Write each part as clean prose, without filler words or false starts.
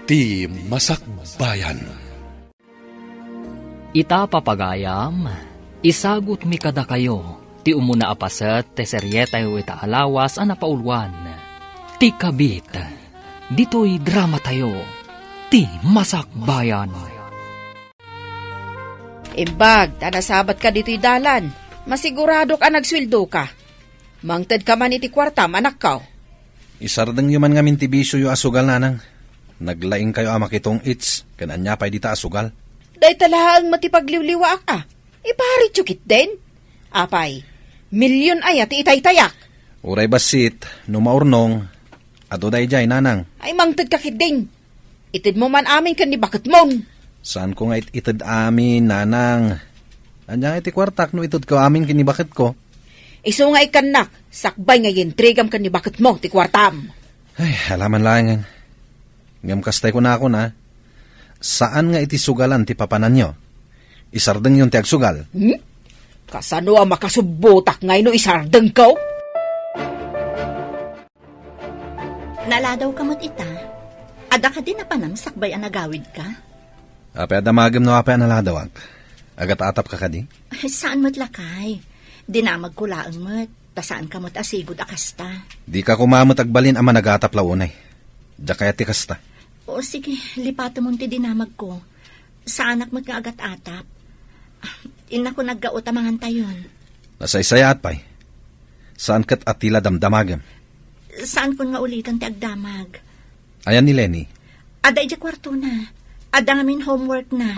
Ti Masakbayan. Ita papagayam, isagot mi kada kayo, ti umuna apaset, te seryeta yu ita alawas a napaulwan. Ti kabit, dito'y drama tayo, ti Masakbayan. Imbag, tanasabat ka dito'y dalan. Masigurado ka nagsweldo ka. Mangted ka man iti kwarta, manak ka. Isardeng yuman nga mintibisyo yu asugal nanang. Naglaing kayo amakitong its, kananya pa'y dita asugal. Day talaang matipagliwliwa ka. Iparit yukit din. Apay, milyon ay ati itay-tayak. Uray basit, numaurnong, ado day jay nanang. Ay mangted ka kiding. Itid mo man amin kan ni bakit mong. Saan ko nga itid amin, nanang? Anyang iti kwartak no itid ko amin kinibakit ko. Iso nga ikanak, sakbay nga yintrigam kan ni bakit mo, ti kwartam. Ay, halaman langan. Ngam kastay ko na ako na. Saan nga iti sugalan ti papanan nyo? Isardeng yung ti agsugal. Kasano ang makasubutak ngay no isardeng ko? Naladaw ka mo't ita. Ada ka din na panam sakbay ang nagawid ka? Ape adamagam no ape analadawag. Agat atap ka kadi? Saan mo't lakay? Dinamag kulaang mo't. Tasaan ka mo't asigod akasta. Di ka kumamot agbalin ama nagatap launay. Diya kaya ti kasta. O sige, lipato mong ti dinamag ko. Sa anak mo't nga agat atap. Ina ko naggaot amangan tayon. Nasaysaya at pay. Saan kat atila damdamagam? Saan ko nga ulitan ti agdamag? Ayan ni Lenny. Ada ija kwarto na. Ada ngamin homework na.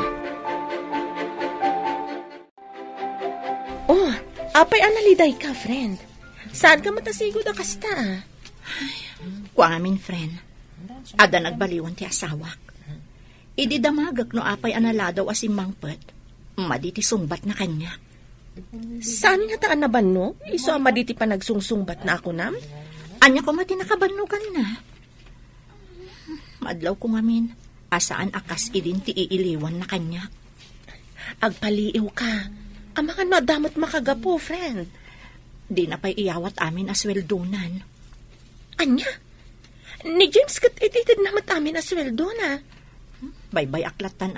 Oh, apay analiday ka, friend. Saan ka matasigod akasta? Kuang amin, friend. Ada nagbaliwan ti asawak. Idi damagak no apay analadaw asimang pet. Maditi sungbat na kanya. Saan nga taan na banno? Iso ang maditi pa nagsungsungbat na ako nam? Anya ko mati nakabanugan na. Madlaw ko ngamin. Asaan akas idin ti iiliwan na kanya. Agpaliiw ka. Amakan no adamot makagapo, friend. Di na pa'y iyawat amin asweldonan. Anya? Ni James kat ititid namat amin asweldo na. Baybay aklatan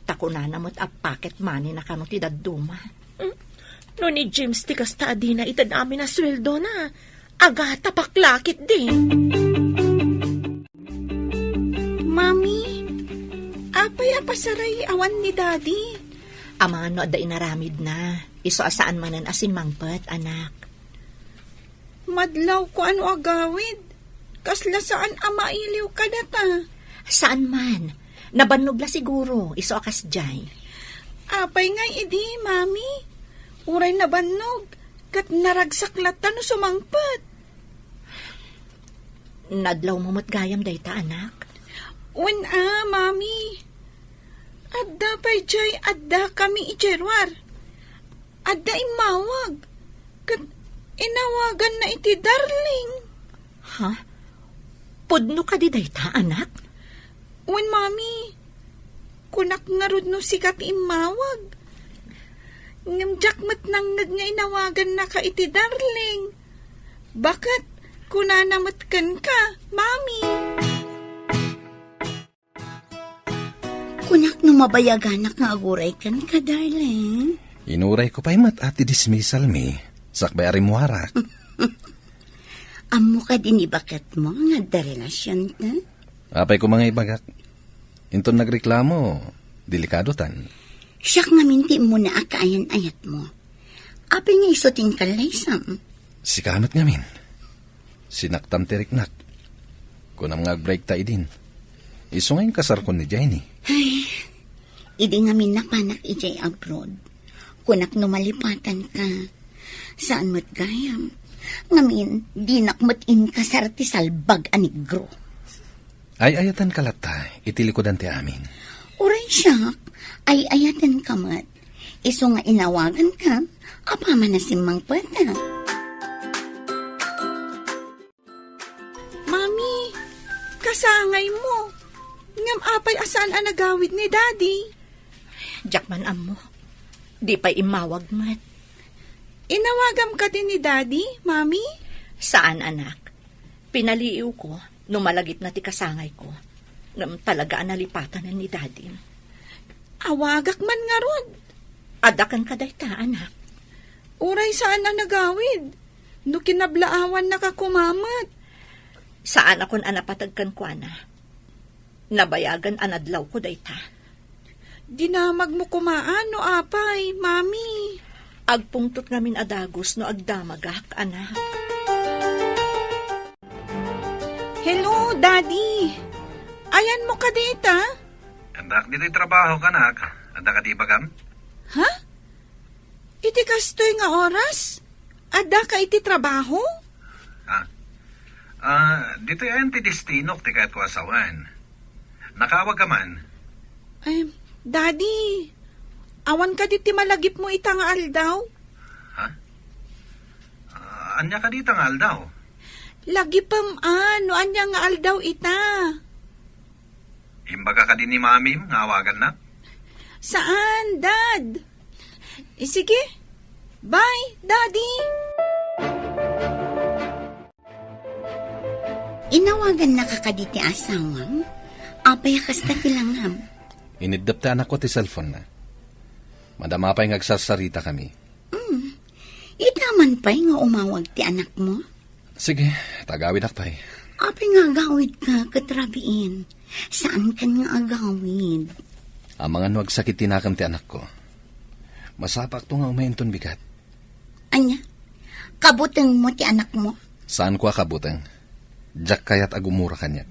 Tako na namot a pocket money na kano ti dadduma. No ni James ti kasta di na itad amin asweldo na. Aga tapaklakit din. Mami, apay apasaray awan ni Daddy. Ama no da inaramid na. Iso asaan manan asimangpet, anak. Madlaw ko ano agawid. Kasla saan amailiw ka data? Saan man? Nabannog la siguro. Iso akas jay. Apay nga idi, Mami. Uray na bannog. Kat naragsaklatan no sumangpat. Nadlaw mo mo't gayam dayta, anak. Wen Mami. Adda pa'y jay, adda kami ijerwar. Adda imawag. Kat inawagan na iti darling. Ha? Pudno ka di dayta, anak? Wen, Mami. Kunak nga rod no sikat imawag. Ngam jakmat nangag nga inawagan na ka iti darling. Bakat kunanamatkan ka, Mami? Kunak no mabayaganak nga aguray kan ka, darling. Inuray ko pa'y mat ati dismissal mi. Sakbay arimuharak. Amo ka din ibakat mo nga da relasyon ka? Apay ko mga ibagak. Inton nagreklamo, delikado tan. Siyak nga minti mo na akaayan-ayat mo. Apay nga isuting kalaysam. Si kamot ngamin. Sinaktam tiriknak. Kunam nga break ta idin. Iso ngayon kasar ko ni Jenny. Ay, idi nga minapanak ijay abroad. Kunak no malipatan ka. Saan mo't gayam? Ngamin, di nakmatin ka sa salbag anigro. Ay ayatan kalata, itilikodan ti amin. Uray siyak, ay ayatan ka mat. Iso nga inawagan ka, apa man na simang pweta. Mami, kasangay mo. Ngam apay asaan ang nagawid ni Daddy. Jakman amo. Di pa'y imawag mat. Inawagam ka din ni Daddy, Mami? Saan, anak? Pinaliiw ko, nung malagip na ti kasangay ko. Ngam talaga nalipatan na ni Daddy. Awagak man nga rod. Adakan ka day ta, anak. Uray saan na nagawid? No kinablaawan nakakumamat. Saan akon anapatagkan ko, ana? Nabayagan anadlaw ko day ta. Dinamag mo kumaan no apay, mami. Agpungtot ngamin adagos no agdamagak, anak. Hello, Daddy. Ayan mo ka dita? Andak dito'y trabaho ka, anak. Anda ka di bagam? Ha? Iti kastoy nga oras? Ada ka iti trabaho? Dito'y ayan ti destinok ti kahit ko asawan. Nakawag ka man. Ay, Daddy. Awan ka diti malagip mo ita nga aldaw? Anya ka dito nga aldaw? Lagipam no anya nga aldaw ita. Imbaga ka din ni mamim, nga awagan na? Saan, Dad? Sige. Bye, Daddy. Inawagan na kakaditi asawang, apay kasta kilangam. Inidap ta anak ko ti cellphone na. Madama pa'y ngagsasarita kami. Itaman pa'y nga umawag ti anak mo. Sige, tagawid akpay. Apay nga agawid ka katrabiin. Saan ka nga agawid? Ang mga nuwag sakit tinakam ti anak ko. Masapak to nga umainton bigat. Anya, kabuteng mo ti anak mo? Saan ko akabutang? Diyak kaya't agumura kanyak.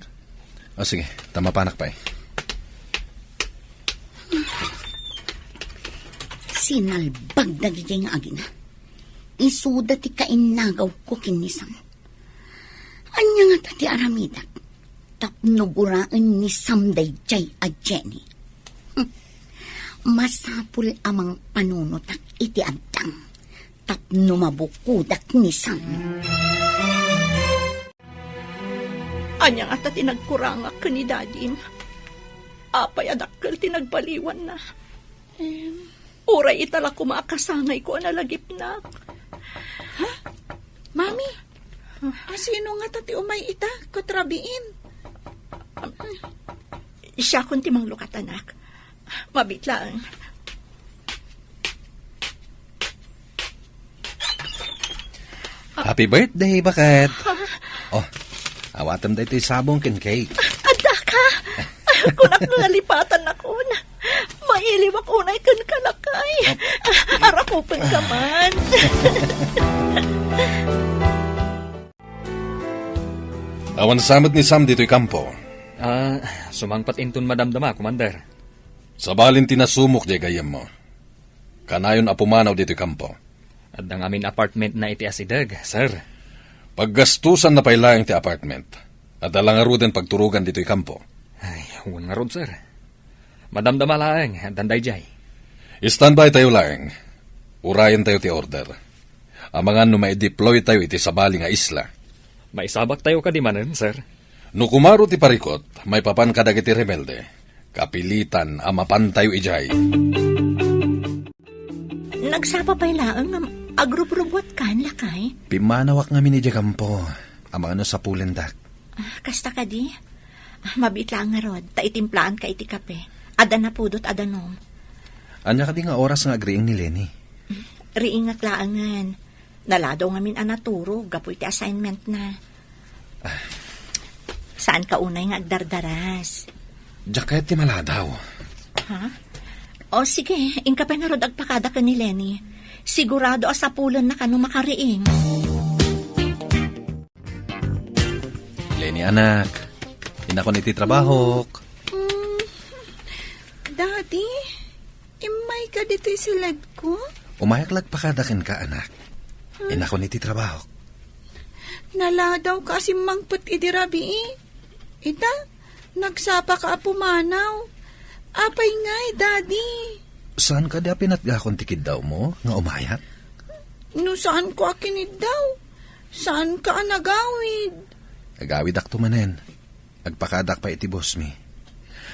O sige, tamapanak pa'y. Sinalbag na gigay nga agina. Isuda ti kainagaw ko kinisang. Anya nga tati aramidak. Tapnuguraan ni Samday Jay a Jenny. Masapul amang panunutak iti adtang. Tapno mabukudak ni Sam. Anya nga ta tinagkurangak ka ni Daddy. Apay adakkel tinagpaliwan na. Uray itala kumakasangay ko analagip na. Mami, sino nga tati umay ita katrabiin? Siya kun timang lukat, anak. Mabitlaan. Happy birthday, bakit? Oh, awatam da ito'y sabong kin cake. Ada ka! Kunak nalipatan ako na. Mailiwak unay kan kalakay. Arakupan ka man. Awan samad ni Sam dito'y kampo. Sumangpat inton madamdama, Commander. Sa balin tinasumok di gayam mo. Kanayon apumanaw dito'y kampo. At ang amin apartment na iti asidag, sir. Paggastusan na pailayang ti apartment. At alang aruden pagturugan dito'y kampo. Ay, huwag nga ron, sir. Madamdama lang, danday jay. Standby tayo lang. Urayan tayo ti order. Ang mga may-deploy tayo iti sabali nga isla. Maisabak tayo kadimanan, sir. No kumaro ti parikot, may papan kadag iti rebelde. Kapilitan amapan tayo ijay. Nagsapa pa'y laang agrubrubuat kan lakay. Pimanawak nga minidya kampo. Ang mga sa pulendak. Kasta ka di? Mabitla nga rod, taitimplaan ka iti kape. Ada na pudot adanom. Anya ka di nga oras nga agriing ni Lenny. Riingat laangan. Naladaw nga min anaturo, gapoy ti assignment na. Saan ka unay nga agdardaras? Diyak kahit ti maladaw. Ha? O sige, ingka pa nga rod agpakada ka ni Lenny. Sigurado asapulan na ka nung makariing. Lenny anak, inako niti trabahok. Daddy, imay ka dito silad ko? Umayaklag pakadakin ka anak. Inako niti trabahok. Naladaw ka si mangput idirabi Ita, nagsapa ka apumanaw. Apay ngay, Daddy. Saan ka di pinatgakon tikid daw mo nga umayak? No saan ko akinid daw? Saan ka nagawid? Agawid ak tumanen. Agpakadak pa iti boss mi.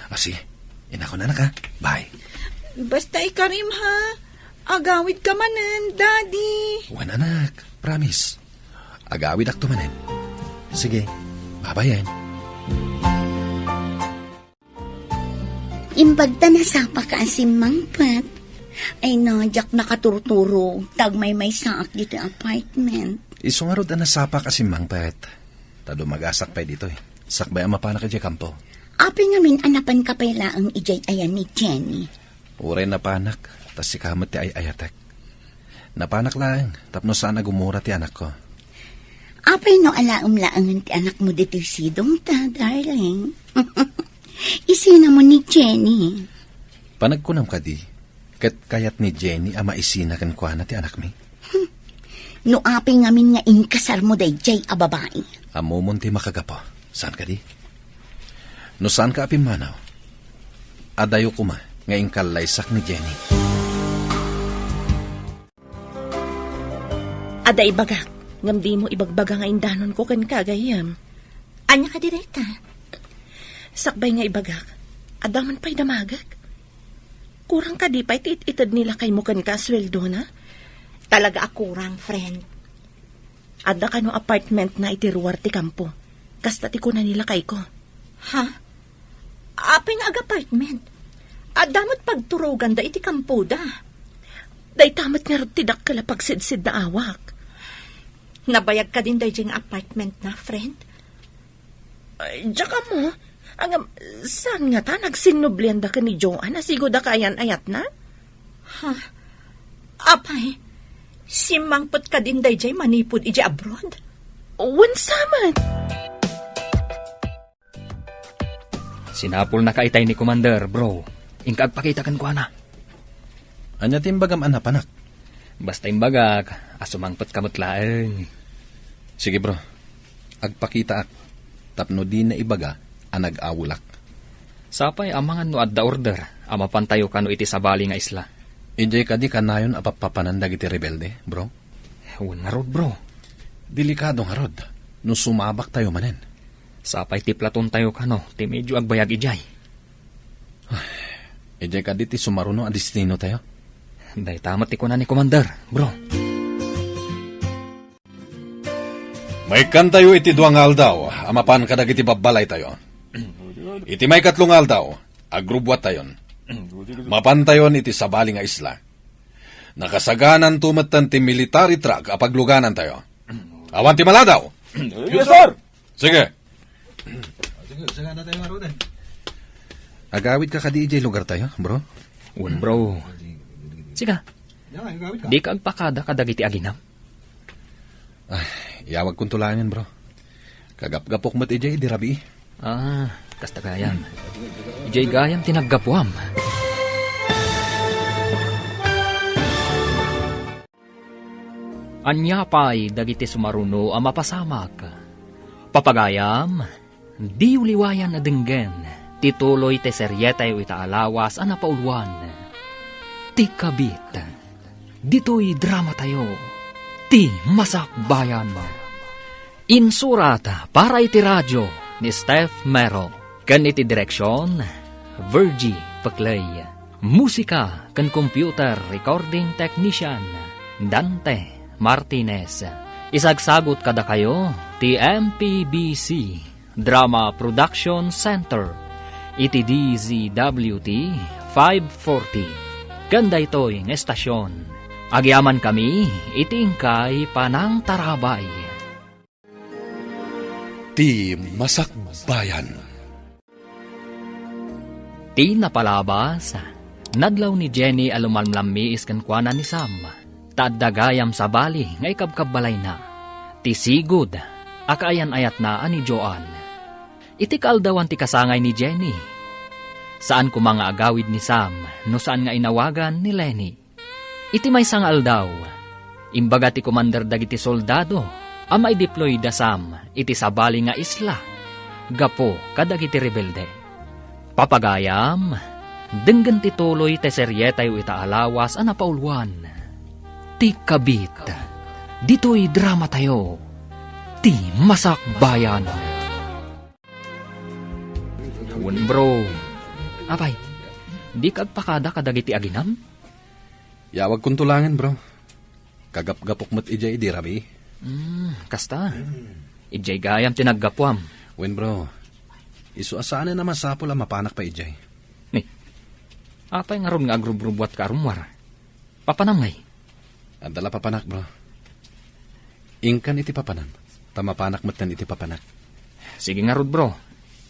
Asi, inako na naka. Bye. Basta ikarim ha. Agawid ka manen, Daddy. Wan anak, promise. Agawid ak tumanen. Sige, babayan. Imbagta na sapa ka asimang pat. Ay nadyak nakaturturo. Tagmay may saak dito yung apartment. Iso nga rod na nasapa kasi mang pet. Tado magasak pa dito eh. Sakbay ang mapana ka kampo. Api ngamin anapan ka pala ang ijay ayan ni Jenny. Uray na panak, tas si kamot ti ay ayatek. Napanak lang, tapno sana gumura ti anak ko. Apay no alaang-laangan ti anak mo dito sidong ta, darling. Isina mo ni Jenny. Panagkunam ka di, kat kayat ni Jenny ama isina kan kwa na ti anak mi. No apay ngamin nga inkasar mo day jay a babae. Amumon ti makagapo, saan ka di? No saan ka apimanaw? Adayo kuma, ngayong kalaysak ni Jenny. Aday bagak, ngam di mo ibagbaga nga indanon ko kan kagayam. Anya ka direta? Sakbay nga ibagak, adaman pa'y damagak. Kurang ka di pa'y ititad nila kay mo kan kasweldo na? Talaga akurang, friend. Ada ka no apartment na itiruwar ti kampo. Kasta ti ko na nila kay ko. Ha? Apay nga ag-apartment. Adamot pagturugan da iti kampuda. Day tamat nga rin tidak kala pagsidsid na awak. Nabayag ka din da yung apartment na, friend? Ay, tsaka mo, saan nga ta nagsinublian da ka ni Joanna? Sigo da kayan ayat na? Ha? Apay, simangpot ka din da yung manipod iji abroad? Wansaman! Sinapol na kaitay ni Commander, bro. Ingkag pakitakan ko na. Anya timbagam anapanak? Basta imbagak, asumangpot kamot laeng. Sige bro, agpakita ak. Tapno di na ibaga, anag-awulak. Sapay amangan no adda order, amapantayo ka no iti sabali nga isla. Ijay ka di kanayon apapapanandag iti rebelde, bro? Ewan nga rod, bro. Delikado nga rod, no sumabak tayo manen. Sapay ti platon tayo ka no, ti medyo agbayag ijay. Ijay ka di ti sumaruno a destino tayo. Day tamat ti ko na ni Commander, bro. May kan tayo iti duang aldaw, amapan kadag iti babalay tayo. Iti may katlong aldaw, agrubwat tayon. Mapantayon iti sabali nga isla. Nakasaganan tumatan ti military truck apagluganan tayo. Awan ti maladaw. Yes, sir! Sige. Agawid ka kadi ijay lugar tayo, bro? Un, bro. Siga, di ka agpakada kadag iti aginam. Ay, yawag kong tulangin, bro. Kagap-gapok mat ijay, di rabi. Ah, kasta gayam. Ijay gayam tinaggapuam. Anya pa'y dagiti sumaruno ang mapasamak. Papagayam, di uliwayan na dinggen, tituloy te seryetay o itaalawas ang napauluan. Ti kabit, dito'y drama tayo, ti masakbayan mo. Insurat para iti radyo ni Steph Mero, kan iti direksyon, Virgie Paclay. Musika kan computer recording technician, Dante Martinez. Isagsagot kada kayo, ti MPBC Drama Production Center, iti DZWT 540. Ganda ito'y ng estasyon. Agyaman kami, itingkay panang tarabay. Ti Masakbayan. Ti napalabas, nadlaw ni Jenny alumalmlami iskan kuana ni Sam. Tadagayam sa bali nga ikabkabalay na. Ti sigod, akayan ayat na ani Joan. Iti kaaldawan ti kasangay ni Jenny. Saan ko mga agawid ni Sam, no saan nga inawagan ni Lenny. Iti may sangal daw, imbaga ti commander dagiti soldado, ama i-deploy da Sam, iti sabali nga isla, gapo kadagiti rebelde. Papagayam, denggan ti tuloy te seryetay o itaalawas ang napauluan. Ti kabit, dito'y drama tayo, ti masakbayan. Ewan, bro. Apay, di kagpakada kadagiti aginam? Yawag kong tulangin, bro. Kagap-gapok mat ijay, di rabi. Kasta. Ijay gayam tinaggapuam. Wen, bro. Isu asaan na masapol ang mapanak pa ijay. Apay nga ron nga agrub-rubwat ka arumwar. Papanam ngay. Adala papanak, bro. Ingkan iti papanan. Tamapanak matan iti papanak. Sige nga rod bro.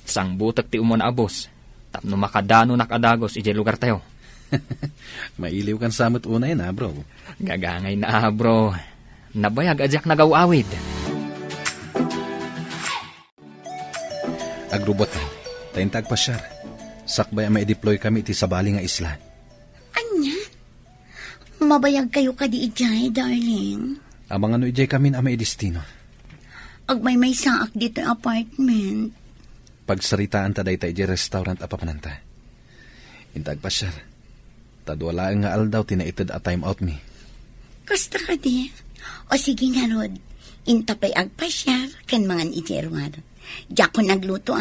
Sang butak ti umon abos. Tapno makadano nakadagos ije lugar tayo. Mailiw kan samot unay na, bro. Gagangay na bro. Nabayag adyak nagawawid. Agrubot na. Tayintag pa siya. Sakbay ang ma-deploy kami iti sabali nga isla. Anya? Mabayag kayo kadi ijay, darling. Amang ano ijay kami na may destino. Agmay saak dito yung apartment. Pagsaritaan ta day ijay restaurant apapananta. Intag pa siya. Tadwala nga aldaw tinaited a time out mi. Kasta ka di. O sige nga, Rod. Intapay agpasyar kan mangan ijerwar. Diyak ko nagluto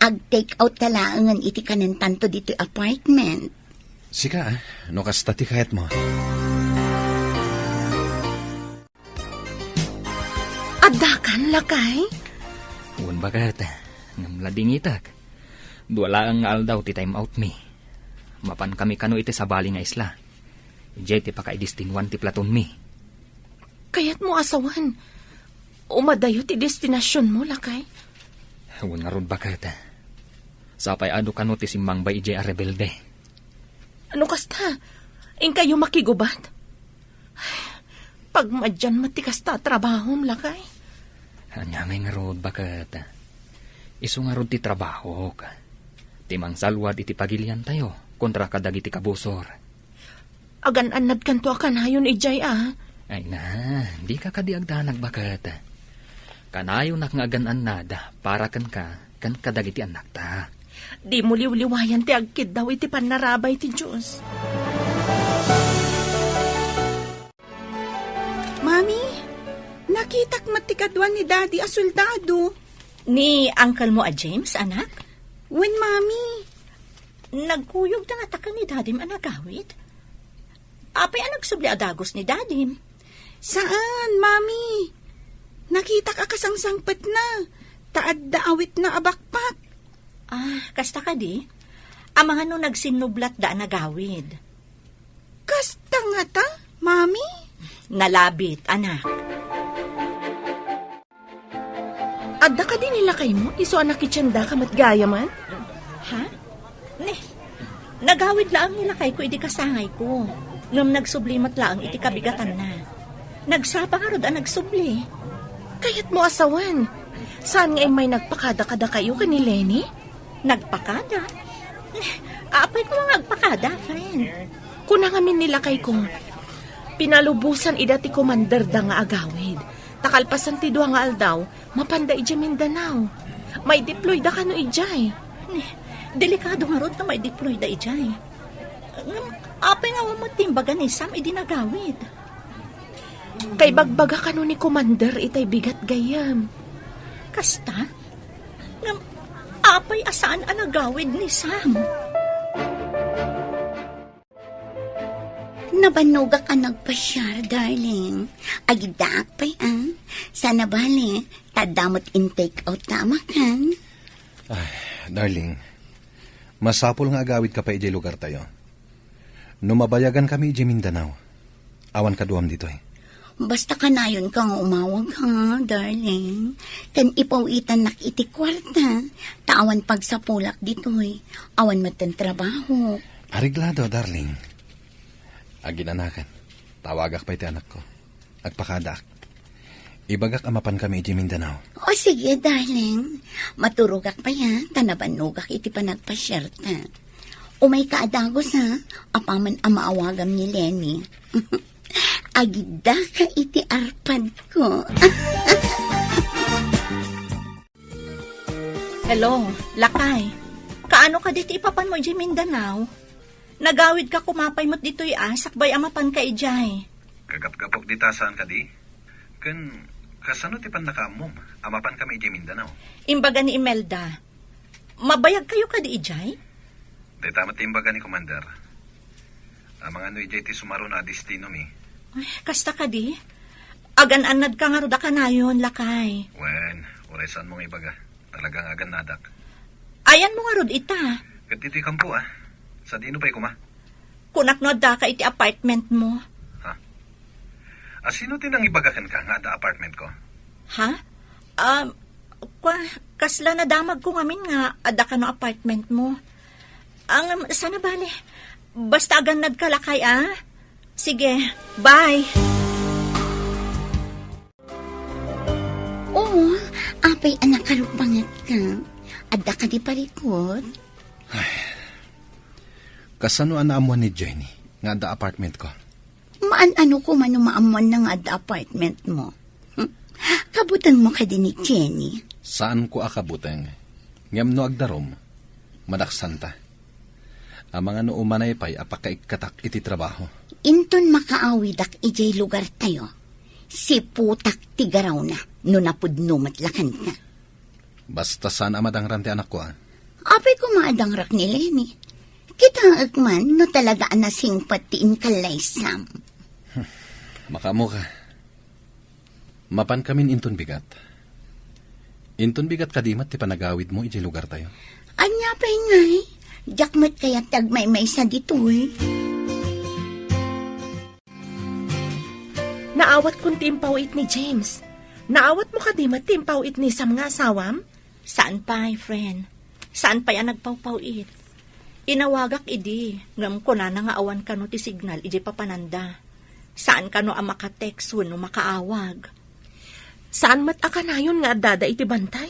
ag-take out talaangan iti kanan tanto dito apartment. Sika no kastati kahit mo. Adakan lakay? Un bagat. Ngam lading itak. Duwala ang aldaw ti time out mi. Mapan kami kano iti sabali nga isla. Ije ti pakaidistinwan ti platon mi. Kaya't mo asawan. Umadayo ti destinasyon mo lakay? Un nga ron bagat. Sapay ado kano ti simbang bay ije a rebelde. Ano kasta? In kayo makigubat? Pag madyan matikas ta trabahom lakay? Anya may nga rod bagat. Isu nga rod ti trabaho ka. Timang salwad iti pagilian tayo kontra kadag iti kabusor. Agan-anad kanto akanayon ijay Ay na, di ka kadiagdanag bagat. Kanayon nak nga agan-anad para kan kadag iti anak ta. Di mo liwliwayan ti agkid daw iti panarabay ti Diyos. Mami, nakitak matikadwan ni Daddy a soldado. Ni uncle mo a James, anak? When, Mami? Nagkuyog na nga taka ni Dadim anagawid. Apay nagsubli adagos ni Dadim. Saan, Mami? Nakita ka kasangsangpet na. Taad daawit na abakpak. Kasta ka di? Ang mga no nagsinublat da nagawid. Kasta nga ta, Mami? Nalabit, anak. Adda ka din nila kay mo? Iso anak itsanda ka matgaya man? Ha? Nagawid laang nila kay ko iti kasangay ko. Ngam nagsublimat laang iti kabigatan na. Nagsapa nga rod ang nagsubli. Kaya't mo asawan. Saan nga may nagpakada-kada kayo ka ni Lenny? Nagpakada? Apay ko nga nagpakada, friend. Kunangamin nila kay kong pinalubusan ida ti commander da nga agawid. Takalpasan ti duwa nga aldaw, mapanda ija Mindanao. May deploy da kano ijay. Delikado nga rod na may deploy da ijay. Apay nga matimbagan ni Sam idinagawid. Kay bagbaga kano ni commander itay bigat gayam. Kasta? Apay asaan ang nagawid ni Sam? Nabanuga ka nagpasyar, darling. Agidaak pa'y Sana bali, tadamot in take out tama kan? Darling, masapol nga agawid ka pa ijay lugar tayo. Numabayagan kami ijay Mindanao. Awan ka duwam dito Basta kanayon ka nga umawag ha, darling. Kan ipawitan nak iti kwarta. Taawan pagsapulak dito'y. Awan matan trabaho. Ariglado, darling. Aginanakan. Tawagak pa iti anak ko. Agpakadak. Ibagak amapan kami iti Mindanao. O sige, darling. Maturugak pa ya. Tanabanugak iti panagpasyerta. Umay kaadagos ha. Apaman amaawagam ni Lenny. Agida ka iti arpad ko. Hello, Lakay. Kaano ka dito ipapan mo ijay Mindanao? Nagawid ka kumapay mo't dito'y sakbay amapan ka ijay. Kagap-gapok dita saan ka di? Kasano ti pan nakamom? Amapan kami ijay Mindanao. Imbaga ni Imelda. Mabayag kayo ka di ijay? Dahil tamat imbaga ni Commander. Amang ano ijay ti sumaro na destino mi. Ay, kasta ka di? Agan-anad ka nga roda ka na yun, Lakay. Wen, oresan mong ibaga. Talagang agan nadak. Ayan mo nga rod ita. Kat dito'y kampo Sa dino pa'y kuma? kunak no da ka iti apartment mo. Sino tinang ibagakan ka nga da apartment ko? Ha? Kasla na damag ko ngamin nga ada ka no apartment mo. Ang sana bale. Basta agan nagkalakay Sige, bye. Oo, apay anak karupangat ka. Adda ka di parikot. Kasano anaamuan ni Jenny nga da apartment ko? Maan-ano ko man umaamuan na nga da apartment mo. Kabutan mo ka din ni Jenny. Saan ko akabuteng? Ngam no agdarom, madaksanta. Ang mga no umanay pa'y apakaikatak iti trabaho. Inton makaawidak ijay lugar tayo. Si putak tigaraw na, no napudno matlakan ka. Basta saan amadang ranti anak ko Apay ko maadang rak ni Lenny. Kita agman, no talaga anasing patiin kalay Sam. Makamu ka. Mapan kamin inton bigat. Inton bigat kadimat ti panagawid mo ijay lugar tayo. Anya pa'y ngay, jakmat kaya tagmay-may sa ditoy. Naawat kong timpawit ni James. Naawat mo kadimat timpawit ni Sam nga asawam? Saan pa, friend? Saan pa yan nagpawpawit? Inawagak idi, ngam ko na nga awan ka no ti signal, iji papananda. Saan ka no ang makatext no makaawag? Saan mat akanayon nga dada iti bantay?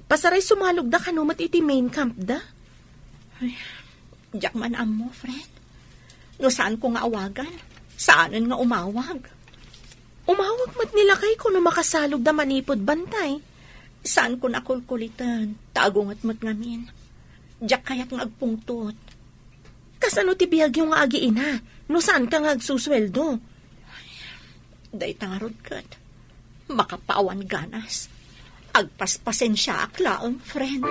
Pasaray sumalog da kanumat iti main camp da? Diyak man mo, friend. No saan ko nga awagan? Saanan nga umawag? Umawag mat nila kay kuno makasalog da manipod bantay. Saan ko nakulkulitan? Tagungat mat ngamin. Diyak kaya't nga agpungtot. Kasano ti biyag yung nga agiina? No saan ka nga agsusweldo? Day tangarod kat. Makapaawan ganas. Agpaspasen siya aklaang, friend.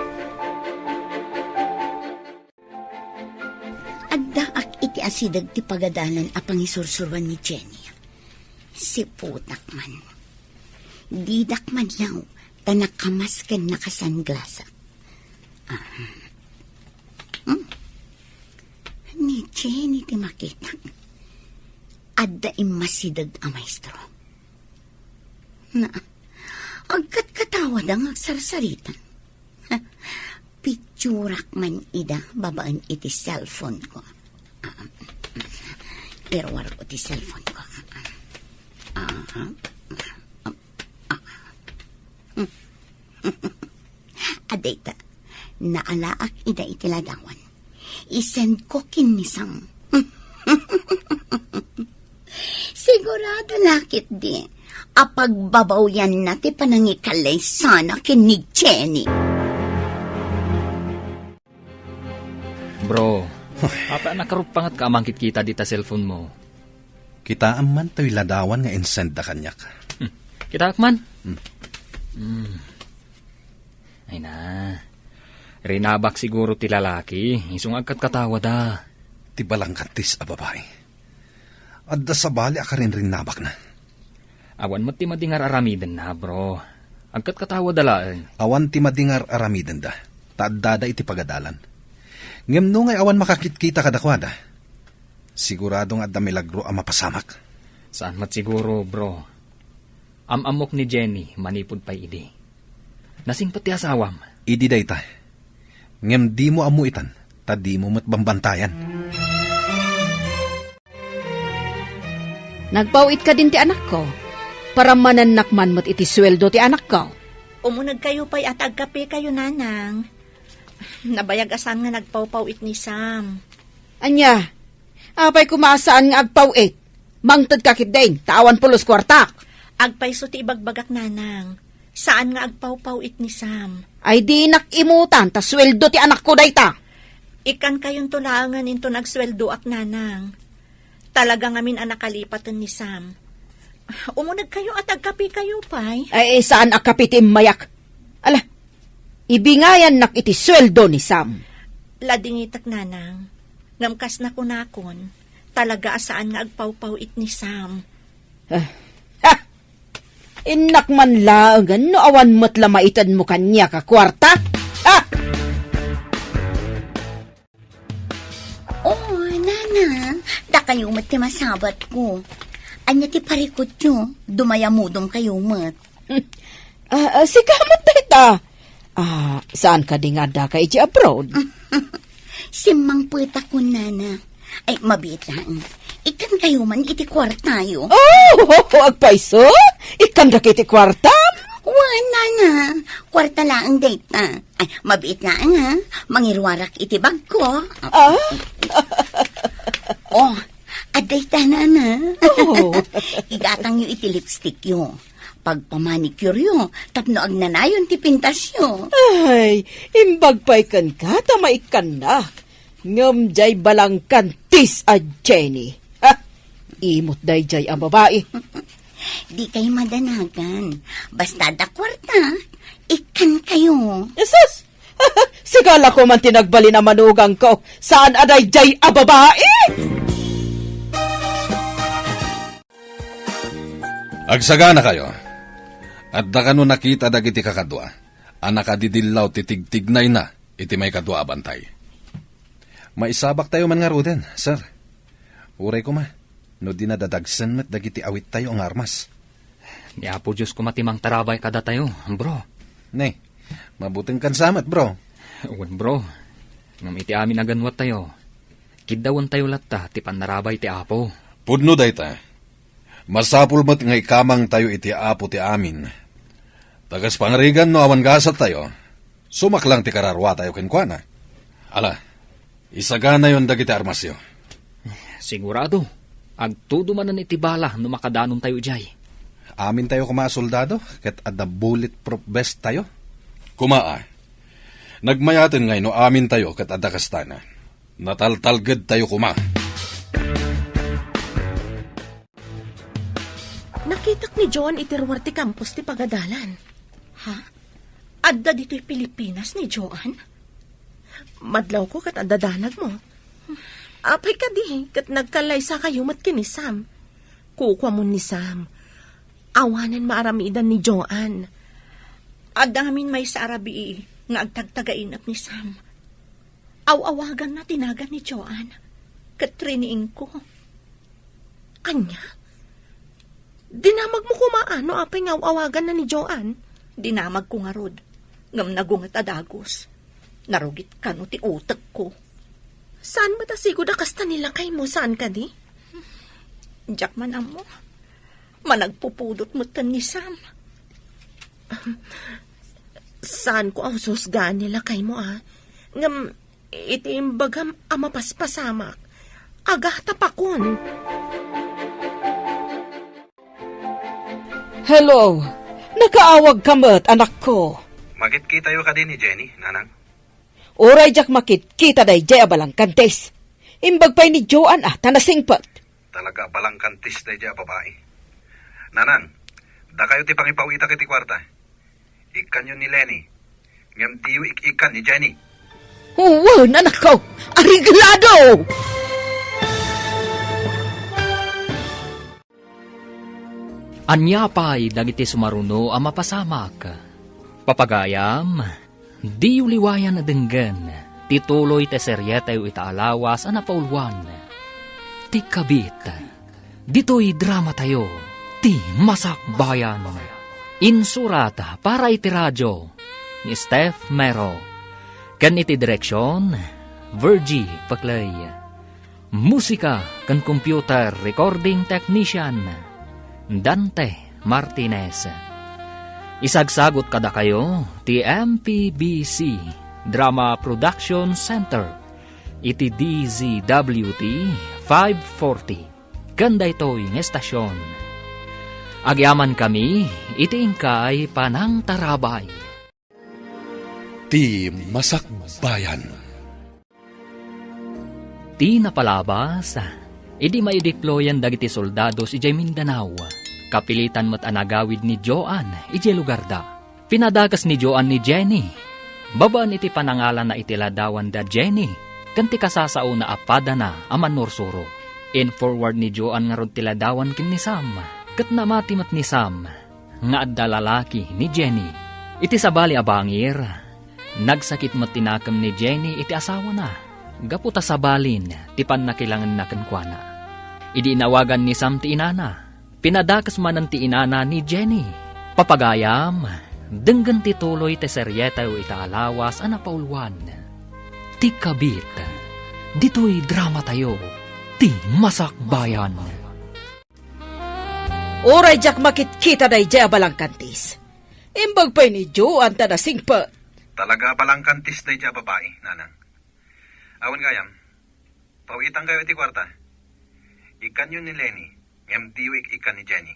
Adda ak iti asidag ti pagadalan apang isursurwan ni Jenny. Si putak man. Didak man yaw, tanakamas ka nakasanglasa. Ni Jenny ti makita. Adda imasidag a maestro. Na, agkat katawad ang agsarsaritan. Picturak man ida babaan iti cellphone ko. Irwar ko ti cellphone ko. Adeta, naalaak ida iti ladawan. Isend ko kinisang. Sigurado lakit di. Apagbabaw yan natin panangikalay sana kinig Jenny. Bro, apa nakarupangat ka amangkit kita dita cellphone mo? Kita man tayo ladawan nga insend da kanyak. Kita akman? Ay na. Rinabak siguro ti lalaki. Isung agkat katawa da. Ti balangkatis a babae. Adda sa bali akarin rin nabak na. Awan mo ti madingar aramiden na, bro. Agkat katawa dalaan. Awan ti madingar aramiden da. Taadada iti pagadalan. Ngem no ngay awan makakitkita kadakwada. Siguradong adda milagro ang mapasamak. Saan mat siguro, bro? Amok ni Jenny, manipod pa'y idi. Nasing pati asawam. Idi dayta. Ngem di mo amuitan, ta di mo matbambantayan. Nagpawit ka din ti anak ko. Para mananakman mo't iti sweldo ti anak ko. Umunag kayo pa'y at agkape kayo, nanang. Nabayag asan nga nagpawpawit ni Sam. Anya, apay kumasaan nga agpawit. Mangtad kakit din, tawan pulos kwartak. Agpayso ti ibagbagak, nanang. Saan nga agpawpawit ni Sam? Ay di nakimutan, ta sweldo ti anak ko dayta. Ikan kayong tulangan into nagsweldo ak, nanang. Talaga ngamin ang nakalipatan ni Sam. Umunag kayo at agkape kayo, pay. Ay saan akapitim mayak? Ala, ibingayan nak iti sweldo ni Sam. Ladingitak, nanang. Ngamkas na kunakon. Talaga asaan nga agpawpawit ni Sam. Inak man laangan, no awan mo't lamaitan mo kanya ka kwarta. Oh, nanay. Na, da kayo mat ti masabat ko. Anya ti parikot nyo, dumayamudong kayo mat. Sigamat dita. Saan ka di nga da ka iti abroad? Simang puta ko, nana. Ay, mabit lang. Ikan kayo man iti kwartayo. Agpaiso? Ikan da kiti kwarta? Wala na. Kwarta lang ang data. Ay, mabit lang ha. Mangirwarak iti bag ko. Oh, aday na na. Igatang yung iti lipstick yo. Pag pamanicure yo, tapno agnanayon ti pintas yo. Ay, imbag pa ikan ka, tamaikan na. Ngam jay balang kantis a Jenny. Imot day jay ang babae. Di kayo madanagan. Basta da kwarta, ikan kayo. Yesus! Sigala ko man tinagbali na manugang ko. Saan aday jay a babae? Agsagana kayo. At da kano nakita dagiti kakadwa. Anak adidillaw titigtignay na iti may kadwa abantay. Maisabak tayo man nga ruden, sir. Uray ko ma. No dinadadagsan met dagiti awit tayo ang armas. Ni Apo Diyos kumatimang tarabay kada tayo, bro. Ne, mabuting kansamat, bro. Uwan, bro. Ngam iti amin aganwat tayo. Kidawan tayo latta, ti panarabay ti Apo. Pudno dayta. Masapul mo't nga ikamang tayo iti Apo ti amin. Tagas pangarigan no awan gasat tayo. Sumaklang ti kararwa tayo kenkwana. Ala, isagana yon dagiti armasyo. Sigurado. Agtudo manan iti bala no makadanon tayo jay. Amin tayo kuma soldado, ket adda bulletproof vest tayo. Kumaa. Nagmayaten ngay no amin tayo ket adda kastana. Nataltalged tayo kuma. Nakitak ni John itiruar ti campus ti pagadalan. Ha? Adda dito'y Pilipinas ni Joan? Madlaw ko kat adadanag mo. Apay ka di, kat nagkalay sa kayo mat kinisam. Kukwa mo ni Sam. Awanan maaramidan ni Joan. Adamin may sa Arabi nga agtagtagainap ni Sam. Awawagan na tinagan ni Joan. Katriniing ko. Anya? Dinamag mo kumaano apay nga awawagan na ni Joan? Dinamag ko nga rod. Ngam nagungat adagos. Narugit ka no ti utak ko. Saan ba tasigo da kasta nila kay mo? Saan ka di? Jack man mo. Managpupudot mo tan ni Sam. Saan ko ang susgaan nila kay mo Ngam itiimbagam amapaspasamak. Agah tapakon. Hello. Nakaawag ka mat, anak ko. Magit tayo ka din ni Jenny, nanang. Oray jak makit, kita day jay abalang kantes. Imbag pa'y ni Joan tanasingpat. Talaga balang kantis na dya babae. Nanang, da kayo ti pangipawita kiti kwarta. Ikan yun ni Lenny. Ngam tiyo ikan ni Jenny. Oo, anak ko. Ariglado! Anya pa'y dagiti sumaruno ang mapasamak. Papagayam, di uliwayan na denggan, tituloy te seryeta yu itaalawas ang napaulwan. Ti kabit, dito'y drama tayo, ti masakbayan. Insurata para iti radyo, ni Steph Mero. Kan iti direksyon, Virgie Paclay. Musika kan computer recording technician, Dante Martinez. Isagsagot kada kayo, ti MPBC Drama Production Center, iti DZWT 540, ganda ito'y ng estasyon. Agyaman kami, iti ingkay panang tarabay. Ti Masakbayan. Ti napalabas, idi may deployan dagiti soldados ijay Mindanao. Kapilitan mo't anagawid ni Joan, iti lugar da. Pinadagas ni Joan ni Jenny. Babaan iti panangalan na itiladawan da Jenny. Kanti kasasao na apada na aman norsuro. In forward ni Joan nga ron tiladawan kin ni Sam. Kat namati mat ni Sam. Nga adda lalaki ni Jenny. Iti sabali abangir. Nagsakit mat tinakam ni Jenny iti asawa na. Gaputa sa balin, tipan na kailangan na kenkwana. Idi inawagan ni Sam ti inana. Pinadakas manan ti inana ni Jenny. Papagayam, denggan ti tuloy ti seryeta o itaalawas ana paulwan. Ti kabit, dito'y drama tayo, ti masakbayan. Oray jak makit-kita day jay abalangkantis. Imbag pa'y ni Joan ta na singpa. Talaga palang kantis na dya babae, nanang. Awan gayam, pauitang kayo iti kwarta. Ikan yun ni Lenny, ngem diwik ikan ni Jenny.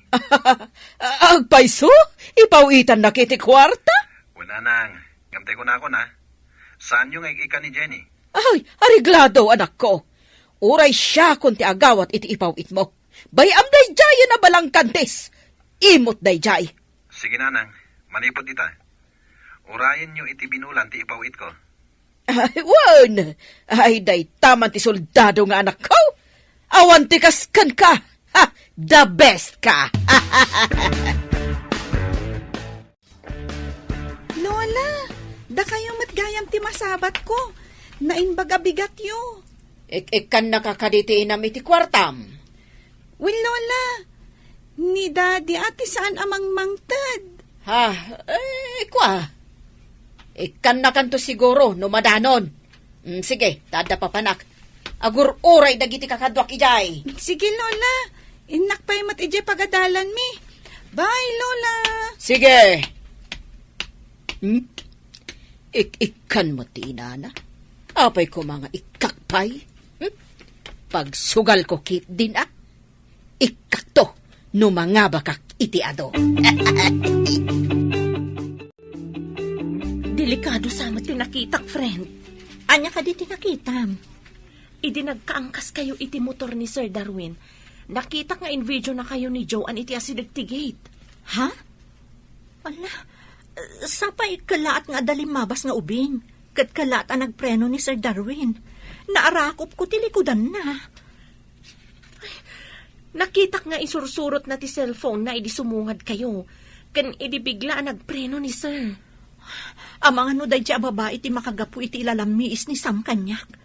Agpaiso? Ipawitan na kiti kwarta? Wala nang, ngamtay ko na ako na. Saan yung ikan ni Jenny? Ay, ariglado anak ko. Oray siya kung ti agawat iti ipawit mo. Bayam day jay na balangkantis. Imot day jay. Sige nanang, manipot ita. Urayan nyo iti binulan ti ipawit ko. Ay, wan. Ay, day taman ti soldado nga anak ko. Awan ti kaskan ka. Ha, the best ka. Lola, da kayo matgayam ti masabat ko. Nainbaga bigat yo. Ikan nakakaditi inam iti kwartam. Well, Lola, ni Daddy ati saan amang mangtad? Ha, kwa. Ikan na kanto siguro, no madanon. Sige, tada papanak. Agur uray dagiti kakadwak ijay. Sige, Lola. Inak pa'y mat ije pagadalan mi. Bye, Lola. Sige. Ikan mo ti inana. Apay ko mga ikakpay. Pagsugal ko kit din Ikak to, no mga bakak iti ado. Delikado sama tinakitak, friend. Anya ka di tinakitam. Idi nagkaangkas kayo iti motor ni Sir Darwin. Nakita nga in video na kayo ni Joan iti asidagtigate. Ha? Wala. Sapay kalaat nga dalimabas nga ubing. Kat kalaat ang nagpreno ni Sir Darwin. Naarakop ko tilikudan na. Nakita nga isursurot na ti cellphone na idi sumungad kayo. Kan idi bigla nagpreno ni Sir. Amang ano day dya babae ti makagapu iti ilalamiis ni Sam kanyak.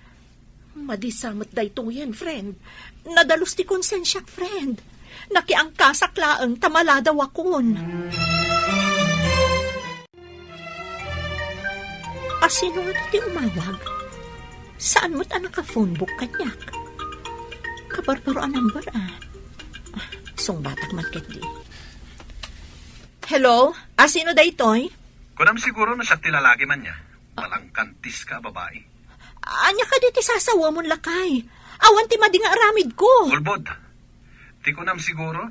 Madisamot day to yan, friend. Nadalus ti konsensyak, friend. Nakiangkasak laeng tamaladaw akon. Asino nga ti umawag? Saan mo't anak ka phone book kanyak? Kabarbaro ang number Song batak man ket di. Hello? Asino day toy? Kunam siguro na siya tilalagi man niya. Palang kantis ka, babae. Anya ka di ti sasawa mon lakay. Awan ti madi nga aramid ko. Ulbod, ti kunam siguro,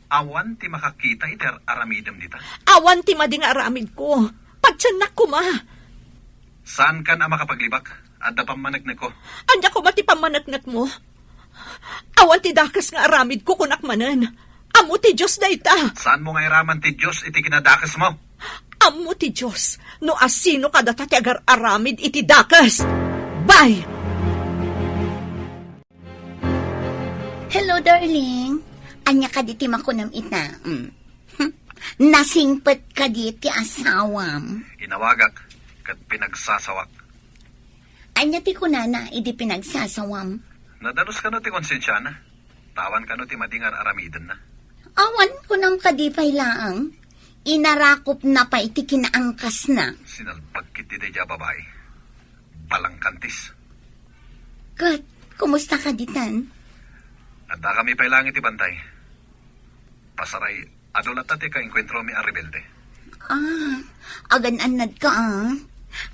awan ti makakita iti aramidem dita. Awan ti madi nga aramid ko. Pagtsanak ko ma. Saan ka na makapaglibak? Adda pamanagnak ko. Anya ko mati pamanagnak mo. Awan ti dakas nga aramid ko kunak manan. Amo ti Diyos da ita. Saan mo nga iraman ti Diyos iti kinadakas mo? Amo ti Diyos. No asino kada ti agar aramid iti dakas. Bye! Hello, darling. Anya ka diti makunam ita. Nasingpet ka diti asawam. Inawagak, kat pinagsasawak. Anya ti kunana, idi pinagsasawam. Nadanos ka no ti konsensya na. Tawan ka no ti madingar aramiden na. Awan kunam ka di pay laang. Inarakop na pa iti kinaangkas na. Sinalpag kiti day dya babae. Palang kantis. Kat, kumusta ka ditan? Adda kami pay lang iti bantay. Pasaray, adulat ati ka enkwentro mi a rebelde. Agan-anad ka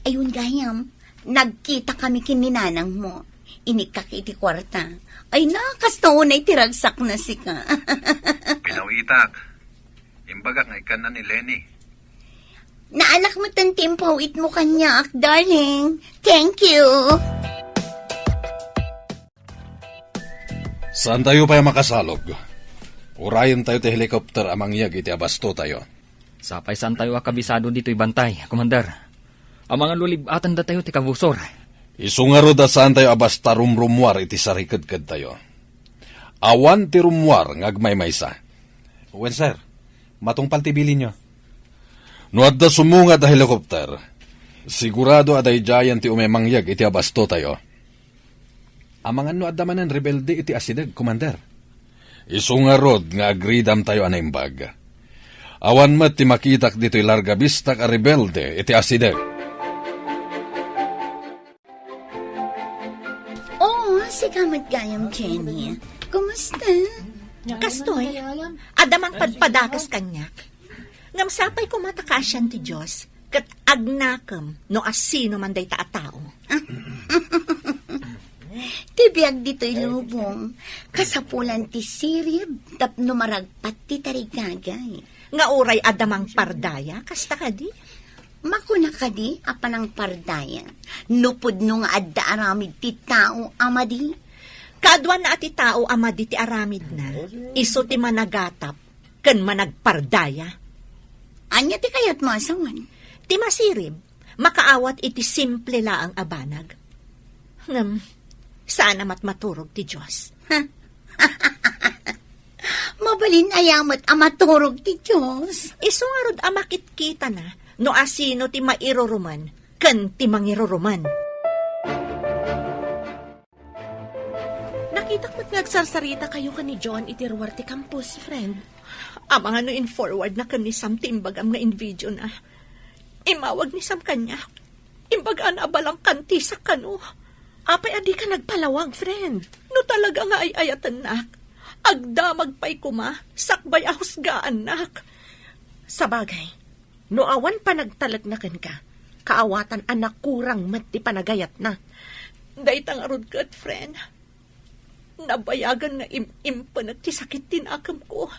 Ayun gayam, nagkita kami kininanang mo. Inikak iti kwarta. Ay nakastaon na itiragsak na si ka. Pinawitak. Imbaga nga ikan na ni Lenny. Naanak mo tan timpawit mo kanyak, darling. Thank you. Saan tayo pa makasalog? Urayan tayo ti helicopter amang yag iti abasto tayo. Sapay saan tayo akabisado dito'y bantay, Commander. Ang mga lulibatan da tayo ti kabusor. Isungaro da saan tayo abasta rumrumwar iti sarikad-kad tayo. Awan ti rumwar ngagmaymaysa. Wen sir, matungpal ti bilin nyo. No adda sumunga da helicopter, sigurado aday jayan ti umemangyag iti abasto tayo. Amangan no adamanan rebelde iti asideg, Commander. Isu nga rod nga agridam tayo anaimbag. Awan mat ti makitak dito'y larga bistak a rebelde iti asideg. Oo, sigamat gayam, Jenny. Kumusta? Kastoy, adamang padpadakas kanyak. Ngam sapay kumatakasyan ti Diyos, kat agnakam no asino man day taatao. Tibiyag dito'y lubong. Kasapulan ti sirib, tapno maragpat ti tarigagay. Nga uray adamang pardaya, kasta ka di? Makuna ka di, apanang pardaya. Nupod no nga adda aramid ti tao, amadi. Kadwa na ati tao amadi ti aramid na, iso ti managatap, ken managpardaya. Anya ti kayat mo asawan? Ti masirib, makaawat iti simple laang abanag. Ngam, sana maturog ti Diyos. Mabalin ayamat amaturog ti Diyos. Iso nga rod amakit-kita na, no asino ti mairuruman, ken ti mangiruruman. Nakitak mo't nagsarsarita kayo ka ni John itiruar ti campus, friend. Amang ano in forward na kan ni Sam timbagam nga in video na. Imawag ni Sam kanya. Imbagaan abalang kanti sa kano. Apay adi ka nagpalawag, friend. No talaga nga ay ayatan nak. Agdamag pa'y kuma, sakbay ahusgaan nak. Sabagay, no awan pa nagtalagnakan ka, kaawatan anak kurang mat ti panagayat na. Daytang arod kat, friend. Nabayagan nga impanag ti sakit tinakam ko.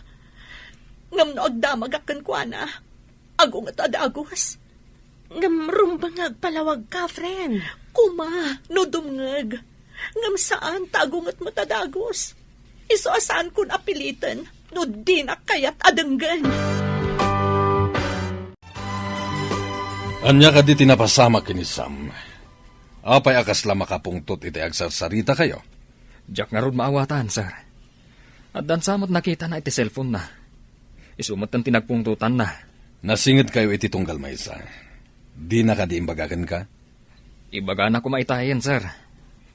Ngam no agdamag akan ko ana. Agong at adagos. Ngam rumbang agpalawag ka, friend. Kuma, no dumngag. Ngam saan tagong at matadagos. Iso asaan kun apilitan, no di na kayat adanggan. Anya ka di tinapasama kini Sam. Apay akas la makapungtot iti agsarsarita kayo. Jack nga rod maawatan, sir. At dan samot nakita na iti cellphone na. Isumot ang tinagpungtutan na. Nasingit kayo iti tunggal maysa. Di na ka di imbagagan ka? Ibaga na kumaitayan, sir.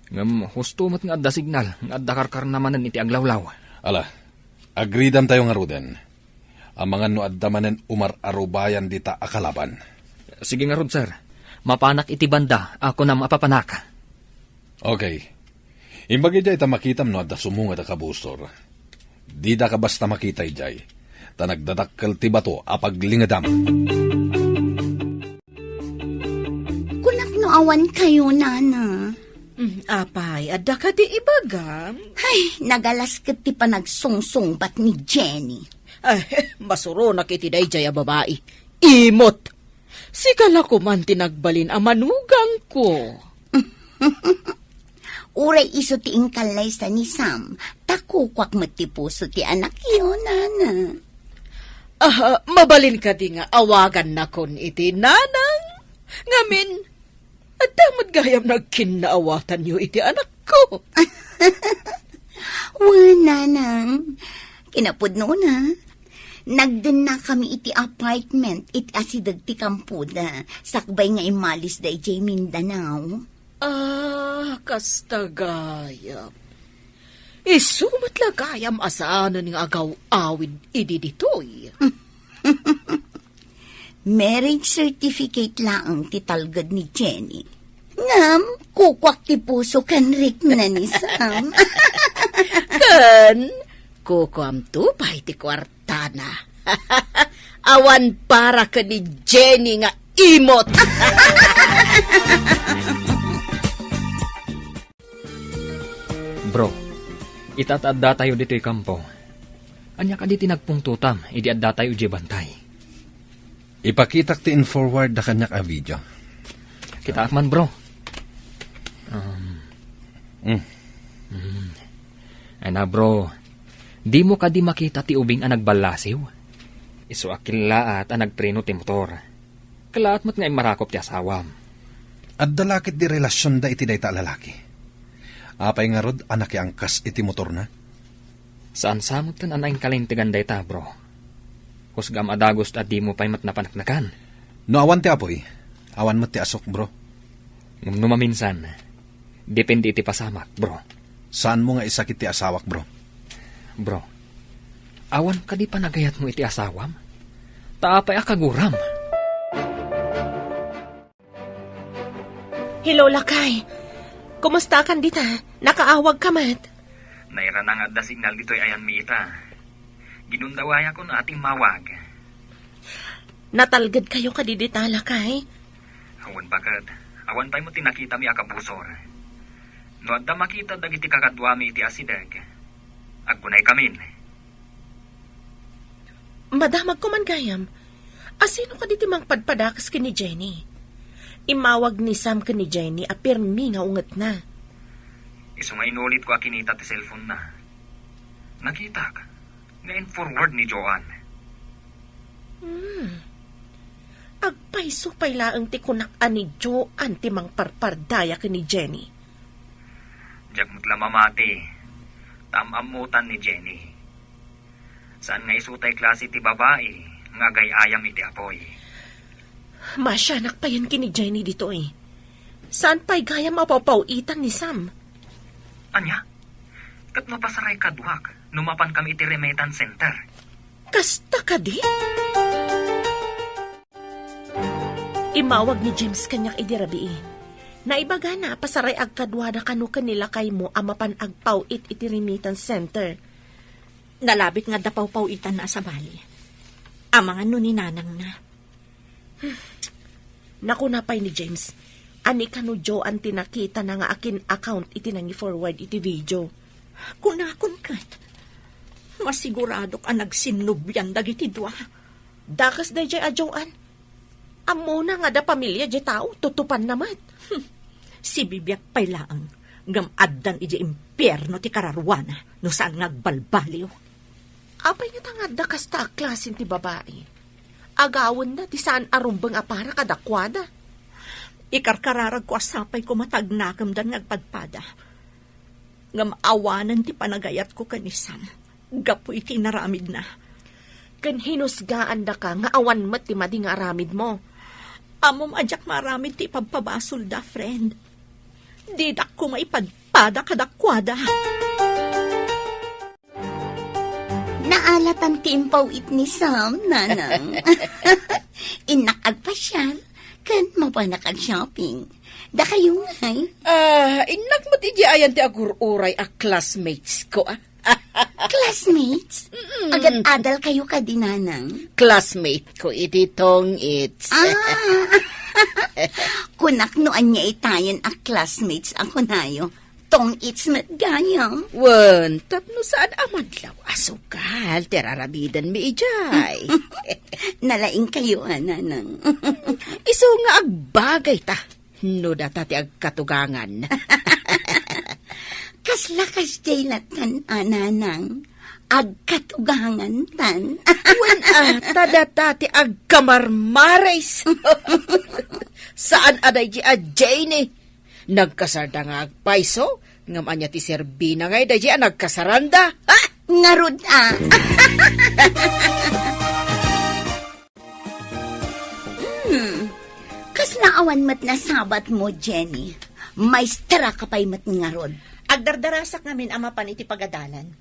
Ngam, husto mo't nga adda signal, nga adda karkar namanan iti aglawlaw. Ala, agridam tayo nga ruden. Ang mga no adda manen umar-arubayan dita akalaban. Sige nga rod, sir. Mapanak iti banda, ako na mapapanak. Okay. Imbagi jay ta makitam no adda sumunga da kabusor. Di da ka basta makita jay. Ta nagdadakkel ti bato apaglingadam. Kunak no awan kayo, nana. Apay, adda ka di ibagam. Ay, nagalas kat ti panagsungsungbat ni Jenny. Ay, masuro na kiti dayjay a babae. Imot! Sigala ko man tinagbalin a manugang ko. Uray iso ti ingkalay sa ni Sam, takukwak ti puso ti anak yun, nana. Mabalin ka di nga awagan na kon iti nanang. Ngamin, at damad gayam nagkinaawatan niyo iti anak ko. Nanang, kinapod noon ha. Nagdun na kami iti apartment, iti asidag ti kampuda, sakbay nga imalis da iti Mindanao. Kastagayam. Isumat lagayam asaanan ng agaw-awid idi ditoy. Marriage certificate lang ti talgad ni Jenny. Ngam, kukwak ti puso kanrik na ni Sam. Kan, kukwam tupay ti kwartana. Awan para ka ni Jenny nga imot. Bro, itatadda tayo dito'y kampo. Anya ka di tinagpungtutam, idi adda tayo di bantay. Ipakitak ti in-forward da kanyak a video. Kita man, bro. Ay na, bro. Di mo ka di makita ti ubing ang nagbalasiw. Iso akila at ang nagpreno ti motor. Kalaat mo't nga marakop ti asawam. At dalakit di relasyon da iti dayta lalaki. Apay nga rod anak angkas iti motor na. Saan samot kan anayin kalintigan dayta, bro? Husgam adagos at di mo pa'y matnapanaknakan. No awan ti apoy. Awan mo ti asok, bro. Ngum numaminsan, depende iti pasamak, bro. Saan mo nga isakit ti asawak, bro? Bro, awan ka di pa nagayat mo iti asawam? Taapay akaguram. Hello, Lakay. Kumusta kan dita? Nakaawag ka mat? Naira na nga da signal dito'y ayan mi ita. Ginundawaya ko na ating mawag. Natalgad kayo kadidita, Lakay? Awan bakad. Awan tayo mo tinakita mi akabusor. No adda makita dagiti kakadwa mi iti asideg. Aggunay kamin. Madamag ko man gayam. Asino ka diti mang padpadakas ki ni Jenny? Imawag ni Sam ka ni Jenny apirmi nga unget na. Iso nga inulit ko akinita ti cellphone na. Nakita ka. Ngayon forward ni Joan. Agpaiso pay laang ti kunak-an ni Joan ti mang parpardaya ki ni Jenny. Diyak mo't lamamati. Tamamutan ni Jenny. Saan nga isutay klase ti babae nga gayayam iti apoy. Masyanak pa yan ki ni Jenny dito eh. Saan pa'y gaya mapapawitan ni Sam? Anya? Kat mapasaray kadwak. Numapan kami iti remittance center. Kasta ka di? Imawag ni James kanyak idirabi. Naibaga na pasaray agkadwada kanu kanila kay mo amapan agpawit iti remittance center. Nalabit nga dapaw-pawitan na sa bali. Amangan nun ni nanang na. Naku na pa'y ni James. Ani kanu Joan tinakita na nga akin account iti nangi forward iti video. Kunakon kat. Masigurado ka nagsinubyan dagiti dua. Dakas day jay a Joan. Amo na nga da pamilya jay tao tutupan naman. Si Bibiak pay laang. Ngam addan iti impyerno ti kararwana no saan nagbalbaliw. Apay nga tangad da kasta klasin ti babae. Agawon na ti saan arumbang apara kadakwada. Ikarkararag ko asapay ko matagnakam dan nagpadpada. Ngam awanan ti panagayat ko kanisam. Gapo iti naramid na. Kan hinusgaan da ka nga awan mat ti madi nga aramid mo. Amom adyak maramid ti pagpabasol da, friend. Didak ko maipadpada kadakwada. Naalatan ti impawit ni Sam, nanang. Inak agpasyal, kan mapanak ag-shopping. Da kayo ngay. Inak mo ti ayan ti agururay a classmates ko, ah. Classmates? Agad adal kayo ka dinanang. Classmate ko, iti tong it's. Kunak noan niya itayan a classmates ako nayo. Tong it's matgayang. Wan, tapno saan amadlaw asukal, terarabidan mi ijay. Nalaing kayo, nanang. Iso nga agbagay ta. No data ti agkatugangan. Kaslakas jay latan, nanang. Agkatugangan tan. Wan tadata ti agkamarmares. Saan aday ji a Jane? Nagkasarda nga agpaiso, ngam anya ti Serbina ngay dahi a nagkasaranda. Ha? Ngarud Kaslaawan mat na sabat mo, Jenny. Maestra ka pa'y mat ngarod. Agdardarasak ngamin amapan iti pagadalan.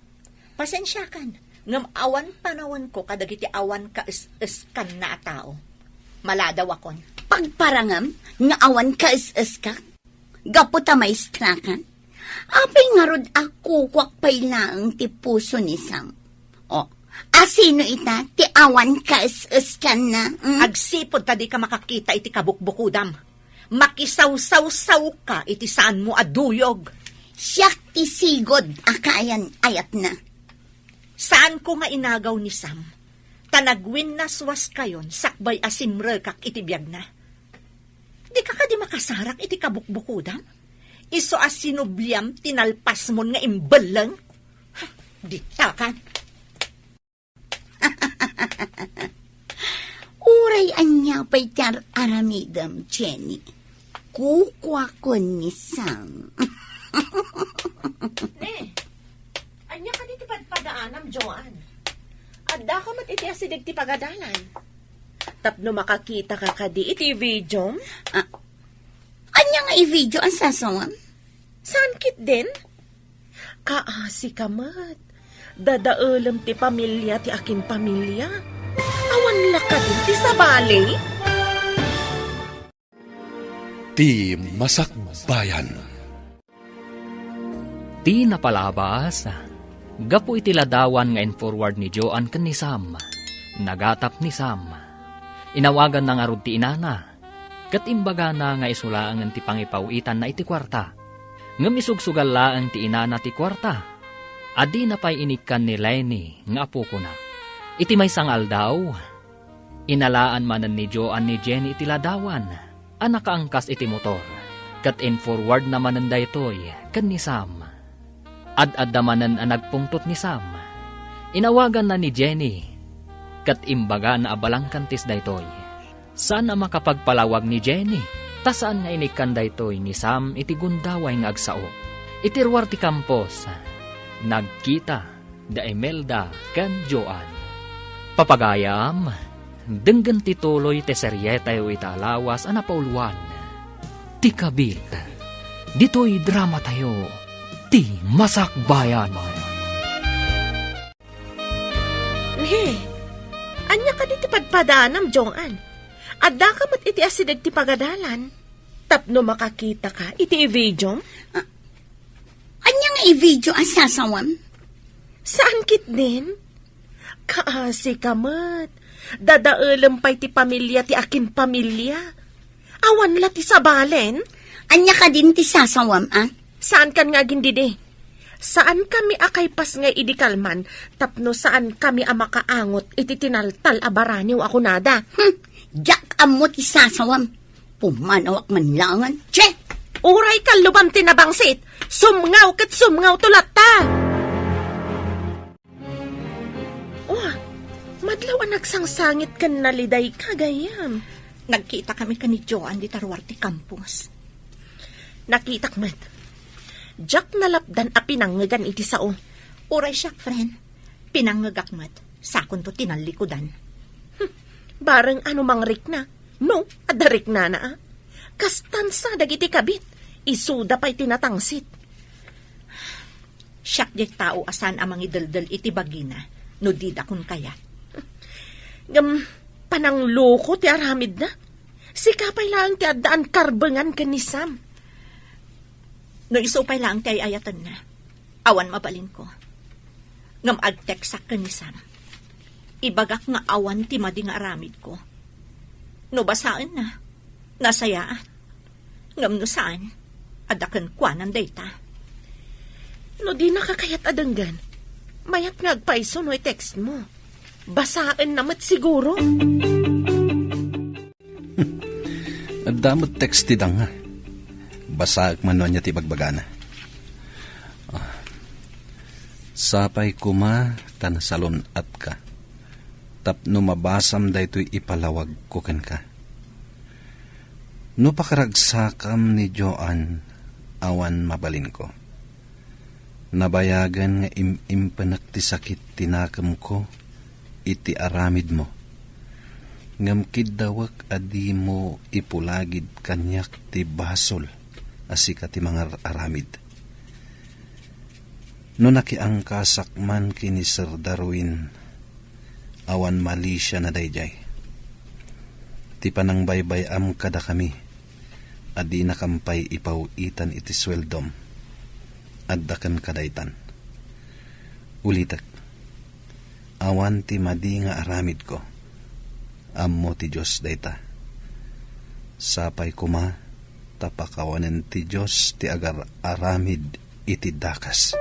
Pasensyakan, ngam awan panawan ko kadagiti awan ka is-iskan na tao. Maladaw akon. Pagparangam, nga awan ka is ka. Gaputa maestra ka. Apay ngarod ako kwak pa'y laang ti puso ni Sam. O, asino ita ti awan ka is ka na? Agsipod tadi ka makakita iti kabukbukudam. Makisaw-saw-saw ka iti saan mo aduyog. Siyak ti sigod akayan ayat na. Saan ko nga inagaw ni Sam? Tanagwin na swas kayon, sakbay asimre kak iti biyag na. Di ka di makasarak iti kabukbukudam? Iso as sinubyam, tinalpas mo nga imbalang? Di takan. Uray anya pa'y tar aramidam, Jenny. Kukwa ko ni Sam. Anya ka diti padpadaanam, Joan. Adda ka mat iti asidig ti pagadalan. Tapno makakita ka kadi iti video. Anya nga i-video ang sasawam? Saan kit din? Kaasi kamat. Dadaalam ti pamilya ti akin pamilya. Awan laka din ti sabali. Ti Masakbayan. Ti napalabas, gapo iti ladawan nga forward ni Joan ken ni Sam. Nagatap ni Sam. Inawagan na nga rod ti inana. Kat imbaga na nga isulaangan ti pangipawitan na iti kwarta. Ngam isugsugal laang ti inana ti kwarta. Adi na pa'y inikan ni Lenny nga apo ko na. Iti may sangal daw. Inalaan manan ni Joan ni Jenny iti ladawan. Anak kaangkas iti motor. Kat forward naman ang daytoy kan ni Sam. Ad-adamanan ang nagpungtot ni Sam. Inawagan na ni Jenny. Kat imbaga na abalang kantis daytoy. Saan na makapagpalawag ni Jenny? Tasaan nga inikan daytoy ni Sam iti gundaway nga agsao. Iti ruwar ti kampos. Nagkita da Imelda kan Joan. Papagayam, denggan tituloy te seryeta yu italawas ana pauluan. Ti Kabit, dito'y drama tayo, ti Masakbayan. Anya ka di ti padpadanam, Joan. Adda ka mat iti asidag ti pagadalan. Tapno makakita ka, iti i-video? Anya nga i-video ang sasawam? Saan kit din? Kaasi ka mat. Dadaalam pa'y ti pamilya ti akin pamilya. Awan la ti sabalen? Anya ka din ti sasawam, ah? Saan kan nga gindide? Saan kami akaypas nga idikalman, tapno saan kami amakaangot iti tinaltal abaraniw ako nada? Jack amot isasawam. Pumanawak man langan. Che! Uray ka lubam tinabangsit. Sumngaw kat sumngaw tulat ta. Oh, madlaw ang nagsangsangit kan naliday kagayam. Nagkita kami ka ni Joan di tarwar ti campus. Nakitak met. Jack nalapdan a pinangagan iti sao. Uray siya, friend. Pinangagak mat. Sakon to tinalikudan. Barang ano mang rik na. No, adarik na na. Kastansa dagiti kabit. Isuda pa'y tinatangsit. Siyak di tao asan amang idaldal iti bagina. No di dakon kaya. Panangloko ti aramid na. Sikapay lang ti addaan karbengan ka ni Sam. No isupay lang ti ayatan na. Awan mabalin ko. Ngam agteksak ka ni Sam. Ibagak nga awan ti madi nga aramid ko. No basaan na. Nasayaan. Ngam no saan. Adakan kwanan dayta. No di nakakayat adanggan. Mayat nga agpaiso no i-text mo. Basaan namat siguro. At damot text ti nga. Basaak man niya ti bagbagana. Sapay kuma tan salon at ka. Tapno mabasam daytoy ipalawag ko ken ka. No pakaragsakam ni Joan, awan mabalin ko. Nabayagan nga impanak ti sakit tinakam ko, iti aramid mo. Ngam kidawak adi mo ipulagid kanyak ti basol, asika ti mga aramid. No nakiangkasak man kini Sir Darwin, awan mali siya na dayjay. Ti panang baybay am kada kami, adi nakampay ipawitan iti sweldom, addakan kadaytan. Ulitak, awan ti madi nga aramid ko, ammo ti Diyos dayta. Sapay kuma, tapakawanen ti Diyos ti agar aramid iti dakas.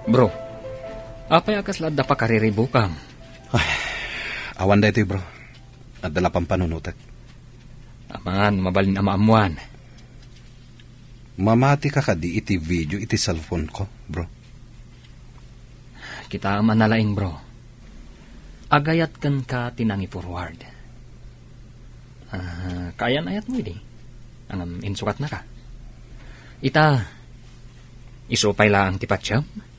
Bro, apay akas lada pa kariribukam. Ay, awan da ito bro. At dala pang panunutak. Aman, mabalin amaamuan. Mamati ka kadi iti video iti cellphone ko, bro. Kita manalaing bro. Agayat kan ka tinangi forward. Kayan ayat mo hindi. Ang insukat na ka. Ita, isupay lang tipatsam?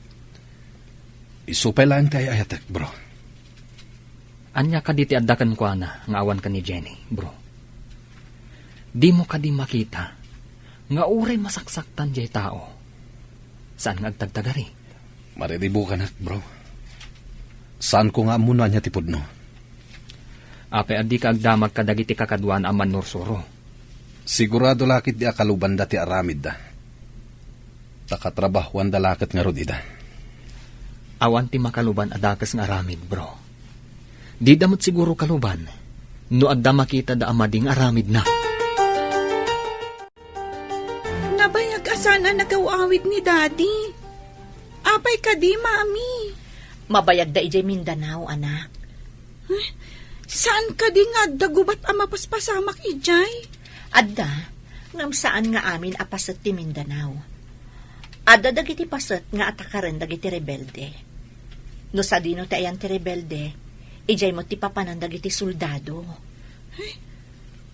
Isupay lang tayo ayatek, bro. Anya ka di ti addakan ko na, nga awan ka ni Jenny, bro. Di mo ka di makita, Nga uray masaksaktan jay tao. Saan nga agtagtagari? Mariribo ka na, bro. Saan ko nga muna niya tipod no? Ape adi ka agdamag kadagiti kakadwan aman nursuro. Sigurado lakit di akaluban dati aramid da. Takatrabahuan da lakit nga rodida. Awan ti makaluban adakas nga aramid, bro. Di damot siguro kaluban. No adda makita da amading aramid na. Nabayag asana nagawawid ni Daddy. Apay ka di, Mami. Mabayag da ijay Mindanao, anak. Saan ka di nga dagubat ang mapaspasamak ijay? Adda, ngam saan nga amin apasat ti Mindanao. Adda dagiti pasat nga atakaran dagiti rebelde. No sa dino ti ayan ti rebelde, ijay mo ti papanan dagiti soldado.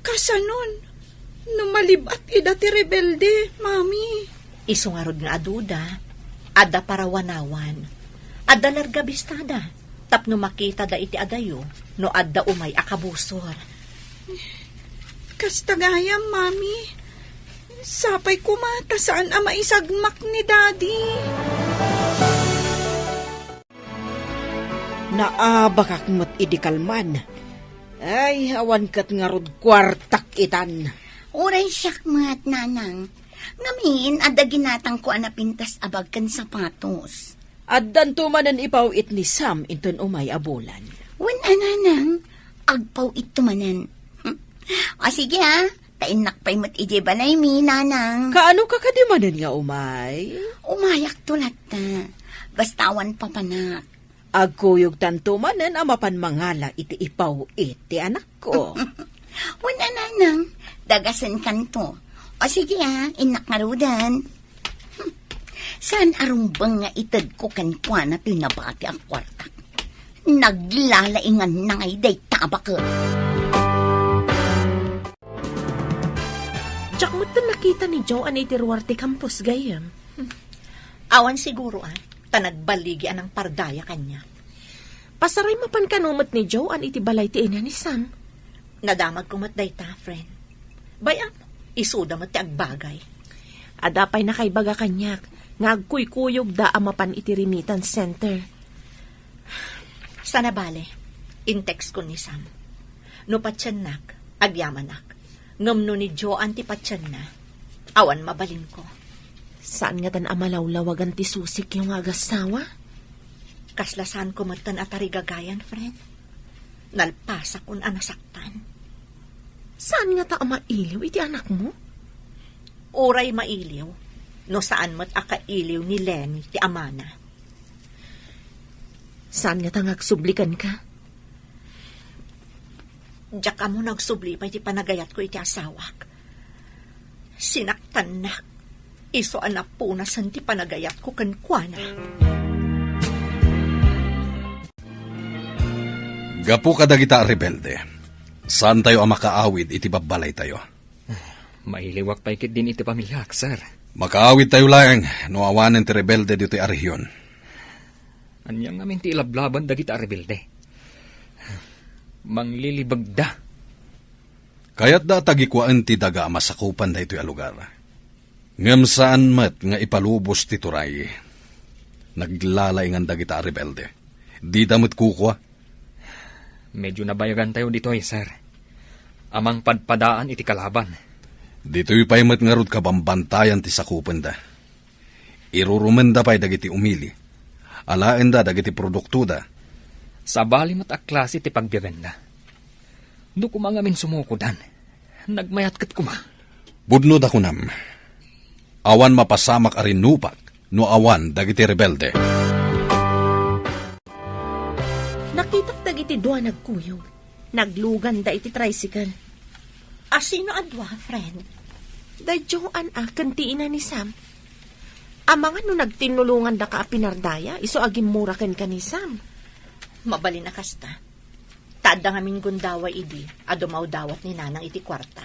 Kasanon, numalibat ida ti rebelde, Mami. Isungarod nga aduda, adda parawanawan, adda larga bistada, tapno makita da iti adayo, no adda umay akabusor. Kastagayam, Mami. Sapay kumata saan ang maisagmak ni Daddy. Naabakak mo't idikalman. Ay, awan kat nga rod kwartak itan. Uray syakmat, nanang. Ngamin, ada ginatang ko anapintas abag kan sapatos. Addan tumanan ipaw it ni Sam inton umay abulan. Wan ananang, agpaw itumanan. O sige ha, tainak pa'y mat ije balay mi, nanang. Kaano ka kadimanan nga umay? Umayak tulat na. Bastawan papanak. Agkuyog tantumanan ang mapanmangala iti ipaw iti anak ko. Wan ananang, dagasan kanto. O sige ha, inak ngarudan. Saan arumbang nga itad ko kanpuan na tinabati ang kwartak? Naglalaingan na ngay day tabak. Tsak mo't na nakita ni Joan iti Ruarte Campus gayam. Awan siguro tanagbaligi anang pardaya kanya. Pasaray mapan kanumot ni Joan iti balay ti ina ni Sam. Nadamag kumat dayta, friend. Bayam, isuda mo ti agbagay. Adapay na kay baga kanyak, ngagkuy-kuyog da amapan iti remittance center. Sana bale, in-text ko ni Sam. No patyanak, agyamanak. Ngamno ni Joan ti patyan na. Awan mabalin ko. Saan nga tan amalawlawagan ti susik yung agasawa? Kaslasan ko matan atarigagayan, friend. Nalpasa kun anasaktan. Saan nga ta mailiw iti anak mo? Uray mailiw, no saan mat akailiw ni Lenny ti amana. Saan nga ta ngagsublikan ka? Diyak ka mo nagsubli pa iti panagayat ko iti asawak. Sinaktan nak. Iso anak po na san ti panagayat ko kankwana. Gapu ka dagita rebelde. Saan tayo ang makaawid iti babalay tayo? Mailiwak pa ikit din iti pamilyak, sir. Makaawid tayo lang, no awanan ti rebelde dito ay rehiyon. Anyang ngamin ti ilablaban dagita rebelde. Manglilibag da. Kaya't da tagikwaan ti daga masakupan da ito'y alugar. Ngam saan mat nga ipalubos ti turay. Naglalaingan dagita rebelde. Di damot kukwa. Medyo nabayagan tayo dito sir. Amang padpadaan iti kalaban. Dito'y pa'y mat nga rod kabambantayan ti sakupan da. Irurumenda pa'y dagiti umili. Alaen da dagiti produkto da. Sa bali mat aklase ti pagbibenda. Do kumangamin sumukudan. Nagmayat kat kuma. Budno da kunam. Awan mapasamak arin nupak, no awan dagiti rebelde. Nakitak dagiti dua nagkuyog. Naglugan da iti tricycle. Asino adwa, friend? Da Joan kantiin na ni Sam. Amanga no nagtinulungan da ka pinardaya, iso agim mura ken ka ni Sam. Mabalin na kasta. Tada nga min gundaway idi, adumaw dawat ni nanang iti kwarta.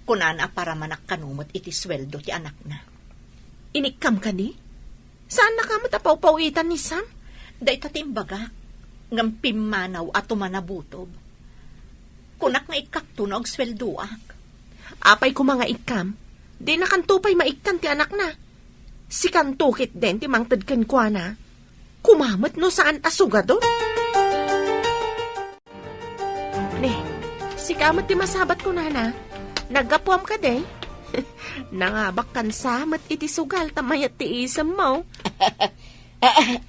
Kunana para manak kanumot iti sweldo ti anak na. Inikam ka di? Saan nakamot apaw-pawitan ni Sam? Da itatimbaga, ngam pimanaw at tumanabutob. Kunak nga ikaktunog sweldoak. Apay ko mga ikam, Di na kantupay maikkan ti anak na. Si kantukit din ti mangtad kan kwa na. Kumamat no saan asugado? Ne, si kamat ti masabat ko na. Naggapuam ka de. Nangabak kan samat iti sugal tamayat ti isam mo.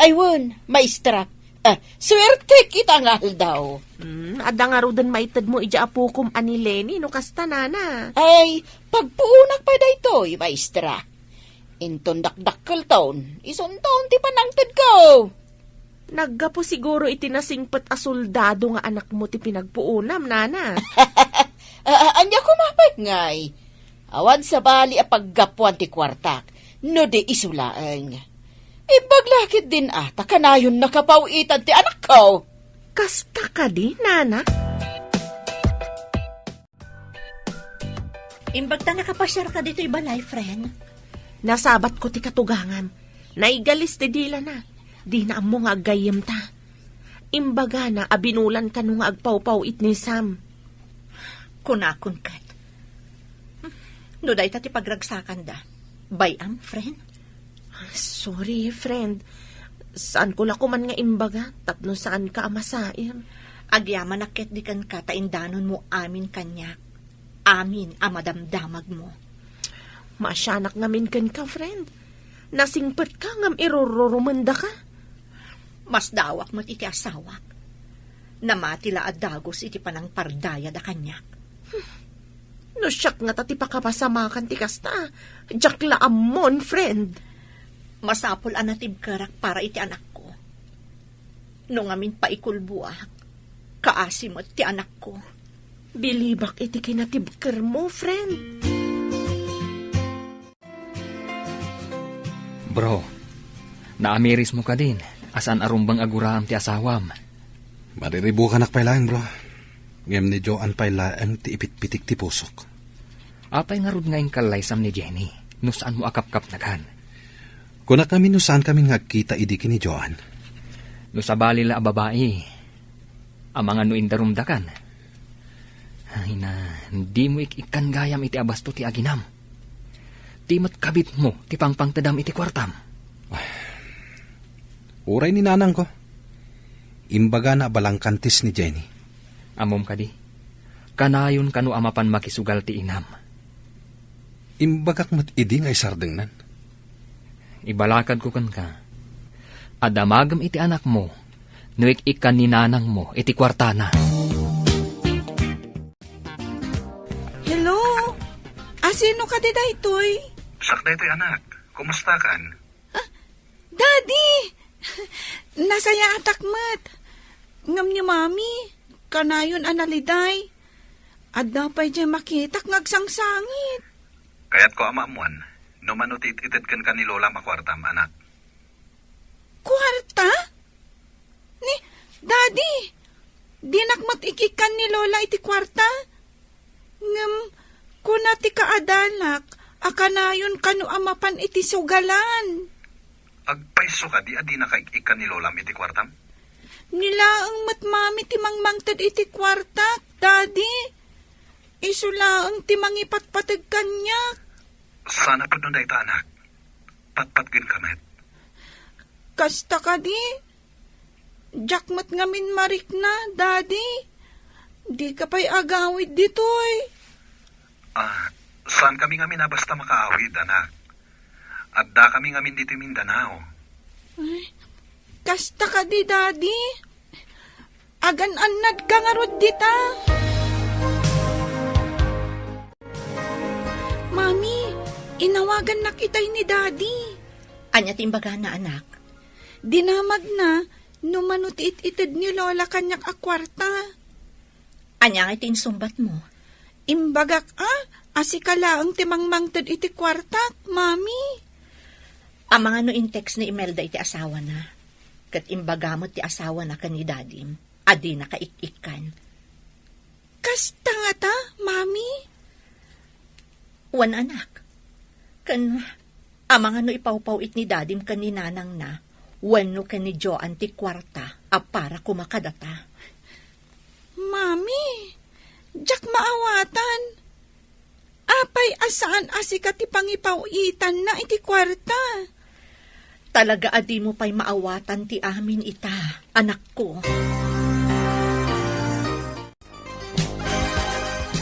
Aywan, maestra. Swerte kita nga daw. Ada nga rudan maitad mo ija apukom ani Lenny no kasta nana. Ay, pagpuunak pa daytoy, maestra. Inton dakdakkel taon, ison taon ti panangtad ko. Naggapo siguro iti nasingpet a soldado nga anak mo ti pinagpuunam, nana. Anya kumapag ngay. Awan sa bali a paggapuan ti kwartak, no de isulaang. Ibaglakit din ata kanayon nakapawitan ti anak ko. Kasta ka di, nana? Imbag ta nakapasyar ka dito ibalay, friend. Nasabat ko ti katugangan. Naigalis ti dila na. Di na mo nga agayem ta. Imbaga na abinulan ka nung agpaw-paw it ni Sam. Kunakon kat. No day ta ti pagragsakan da. Bayam, friend? Sorry, friend. Saan ko la kuman nga imbaga? Tapno saan ka amasair? Agyaman nakit di kan kataindanon mo amin kanyak. Amin amadamdamag mo. Masyanak ngamin kan ka, friend. Nasingpet ka ngam irororomanda ka. Mas dawak mo't iti asawak. Namatila at dagos iti panang pardaya da kanyak. No siyak nga tati pakapasamakan ti kasta. Diyak laamon, friend. Masapol anatib karak para iti anak ko. Nung amin paikulbuak, kaasimot ti anak ko. Bilibak iti kinatibker mo, friend. Bro, naamiris mo ka din. Asan arumbang aguraam ti asawam. Mariribu ka nakpailaang, bro. Ngem ni Joan pailaang ti ipitpitik ti pusok. Apay nga rod ngayon kalaysam ni Jenny. No saan mo akap-kap nagan. Kuna kami no saan kami ngagkita idiki ni Joan. No sa balila a babae. Ang mga no indarumdakan. Ay na, hindi mo ikan gayam iti abasto ti aginam. Timat kabit mo ti pangpangtadam iti kwartam. Uray ni nanang ko. Imbaga na balangkantis ni Jenny. Amom ka di. Kanayon kanu amapan makisugal ti inam. Imbagak mat idi nga isardeng nan. Ibalakad ko kan ka. Adamagam iti anak mo. Nuik ikan ni nanang mo iti kwartana. Hello? Asino ka di daytoy? Sakda ito'y anak. Kumusta kan? Daddy! Nasaya atakmat. Ngam ni mami, kanayon analiday. Adda pa'y dyan makitak ngagsangsangit. Kaya't ko amamuan, no manutit-itit kan ni Lola makwartam, anak. Kwarta? Ni, Daddy, dinakmat ikikan ni Lola iti kwarta? Ngam, kunati kaadalak, akanayon kanu amapan iti sugalan. Agpaiso ka di adi nakaikikan ni Lola iti kwartam? Nila ang matmami timangmangtad iti kwarta, Daddy. Isula ang timangipatpatag kanyak. Sana pa nun dayta, anak. Patpatgin kamet. Kasta ka di? Jakmat ngamin marik na, Daddy. Di ka pa'y agawid ditoy. Saan kami ngamin na basta makaawid, anak? Adda kami ngamin dito Mindanao. Ay, kasta ka di, Daddy. Agan-anad ka nga rod dita. Mami, inawagan na kitay ni Daddy. Anya timbaga na anak. Dinamag na, numanutit-itid ni Lola kanyak akwarta. Anya nga itinsumbat mo. Imbagak asikala ang timangmangtad iti kwarta, Mami. Ang mga no in-text ni Imelda iti asawa na. Kat imbagamot ti asawa na kan ni Dadim. Adi na kaikikan. Kasta nga ta, Mami? Wan anak. Kan, ang mga no ipawpaw it ni Dadim kan ni nanang na. Wan no kan ni Joan ti kwarta. Para kumakadata. Mami, jak maawatan. Apa Apay asaan asika ti pangipawitan na iti kwarta. Talaga adi mo pa'y maawatan ti amin ita, anak ko.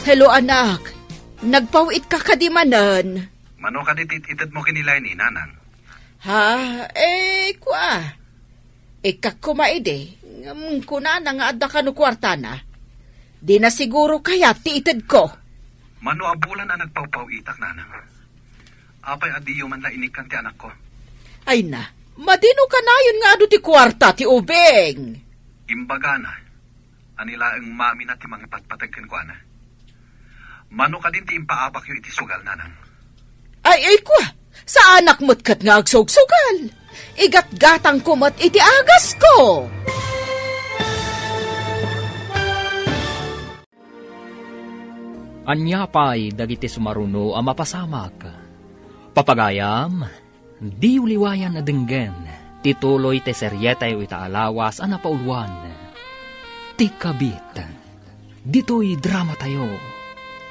Hello anak, nagpawit ka kadimanan. Mano ka ditititad mo kinilay ni nanang? Ha? Kwa? Kakumaide. Kunana nga adda ka no kwarta na. Di na siguro kaya ti itid ko. Mano abulan na nagpawpawitak nanang? Apay adiyo man la inikan ti anak ko. Ay na, madino ka na yun nga ado ti kwarta ti ubeng. Imbaga na, anila ang mami na ti mga patpatagkan ko na. Mano ka din ti impaapak yung iti sugal nanang? Ay kwa, sa anak mo't kat nga agsugsugal. Igat-gatang kumot iti agas ko. Anya pa'y dagiti sumaruno ang mapasamak. Papagayam, di uliwayan na denggen, tituloy te seryeta yu itaalawas ang napauluan. Ti kabit, dito'y drama tayo,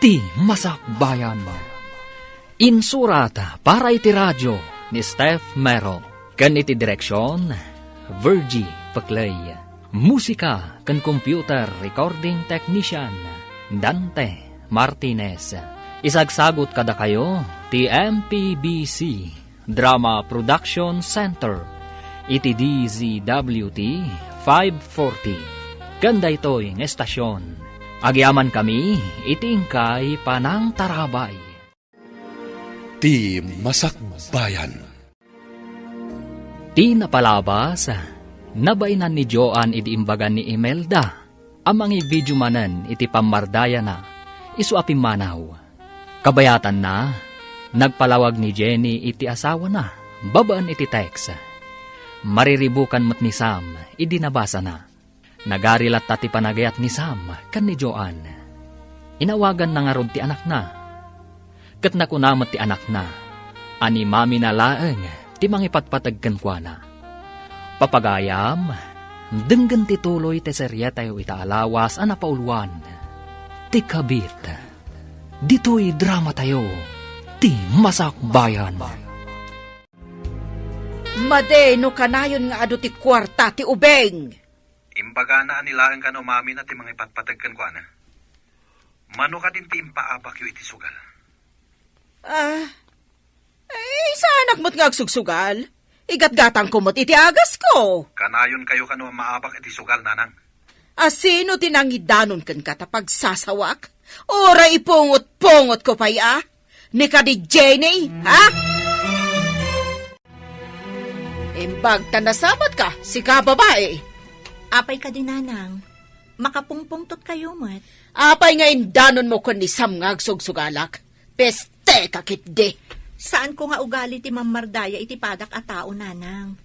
ti masakbayan. Insurat para iti radyo ni Steph Mero, kan iti direksyon, Virgie Paclay. Musika kan computer recording technician, Dante Martinez. Isagsagot kada kayo, ti MPBC Drama Production Center, iti DZWT 540. Ganda ito'y ng estasyon. Agyaman kami, itingkay panang tarabay. Ti Masakbayan. Ti napalabas, nabainan ni Joan iti imbagan ni Imelda, amang i-video manen iti pamardaya na, isu apimanaw. Kabayatan na, nagpalawag ni Jenny iti asawa na, babaan iti text. Mariribukan mo't ni Sam, idinabasa na. Nagarilat tati panagayat ni Sam, kan ni Joan. Inawagan na nga rod ti anak na. Kat nakunamot ti anak na, ani mami na laeng, ti mangipatpatagkan kwa na. Papagayam, denggan ti tuloy ti seryeta yu itaalawas ang napauluan. Ti kabit, dito'y drama tayo, ti masakbayan. Madeno kanayon nga ado ti kwarta ti ubeng. Imbaga na anilaan ka no mami na ti mga ipatpatagkan ko na. Mano ka din ti impaapak yung iti sugal. Sa anak mo't nga agsugsugal. Igat-gatang kumot iti agas ko. Kanayon kayo ka no maapak iti sugal nanang. Sino tinangidanon kan katapag sasawak? Ora ipungot-pungot ko pa ya? Ni ka di Jenny, ha? Imbag tanasabat ka, si ka babae. Apay ka dinanang, makapungpungtot kayo mat. Apay nga indanon mo kun ni Sam nga agsugsugalak. Peste kakitde. Saan ko nga ugali ti mamardaya iti padak a tao nanang?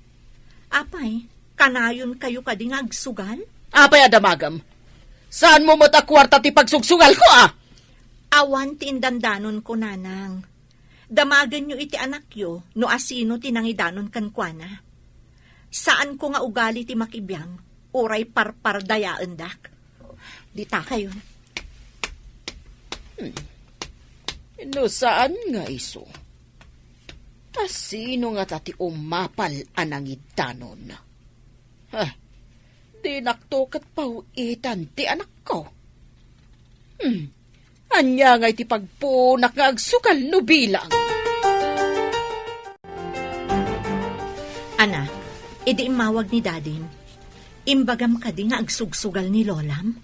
Apay, kanayon kayo kading agsugal? Apay adamagam. Saan mo mata kwarta ti pagsugsugal ko Awan ti indandanon ko nanang. Damagan nyo iti anak yo, no asino tinangidanon kan kuana. Saan ko nga ugali ti makibiyang, uray parpardayaan dak. Dita kayo. No saan nga iso? Sino nga tati umapal anangidanon? Di naktokat pawitan ti anak ko. Anya nga iti pagpunak nga agsukal no bilang. Anak, idi imawag ni dadim. Imbagam ka di nga agsugsugal ni Lolam.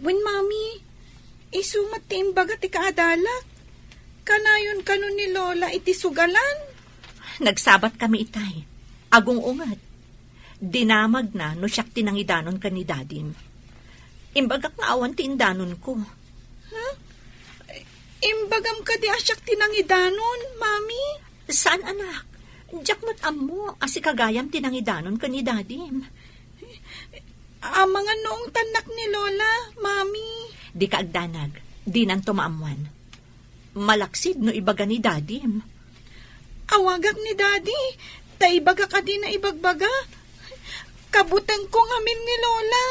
Wen mami, isumat ti imbaga ti kaadalak. Kanayon kano ni Lola iti sugalan. Nagsabat kami itay. Agong ungat. Dinamag na no siyak tinangidanon ka ni dadim. Imbagak nga awan ti indanon ko. Imbagam ka di asyak tinangidanon, mami. Saan anak? Diyak mo't amo, asi kagayam tinangidanon ka ni dadim. Mga noong tanak ni Lola, mami. Di ka agdanag, di nan tumaamuan. Malaksid no ibaga ni dadim. Awagak ni daddy, taibaga ka din na ibagbaga. Kabutang ko ngamin ni Lola.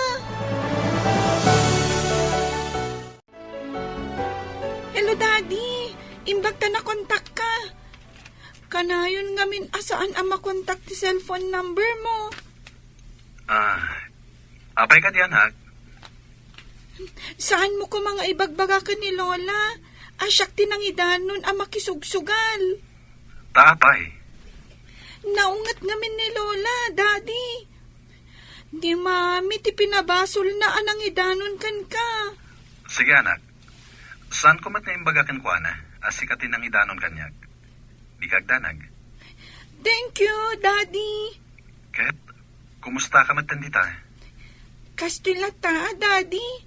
Hello, Daddy. imbag ta na kontak ka. Kanayon ngamin asaan ang makontak ti cellphone number mo. Apay ka diyan, ha? Saan mo ko mga ibagbaga ka ni Lola? Asyak tinangidan nun ang makisugsugal. Taapay. Naungat ngamin ni Lola, Daddy. Di mami, ti pinabasol na anang idanon kan ka. Sige, anak. Saan ko mat na imbagakan ko, ana? Asikatin ang idanon kanyag. Di kagdanag. Thank you, Daddy. Ket, kumusta ka matandita? Kastilata, Daddy.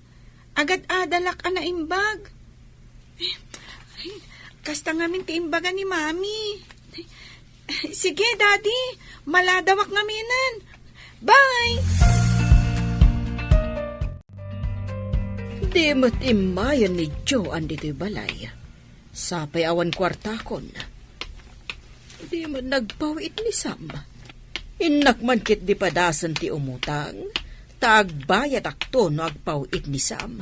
Agad adalak ana imbag. Kasta ngamin ti imbaga ni Mami. Sige, Daddy. Maladawak ngaminan. Bye! Di mo't imayan ni Joan dito'y balay. Sapay awan kwartakon. Di man nagpawit ni Sam. Inak man kit di padasan ti umutang. Taagbayat akto no agpawit ni Sam.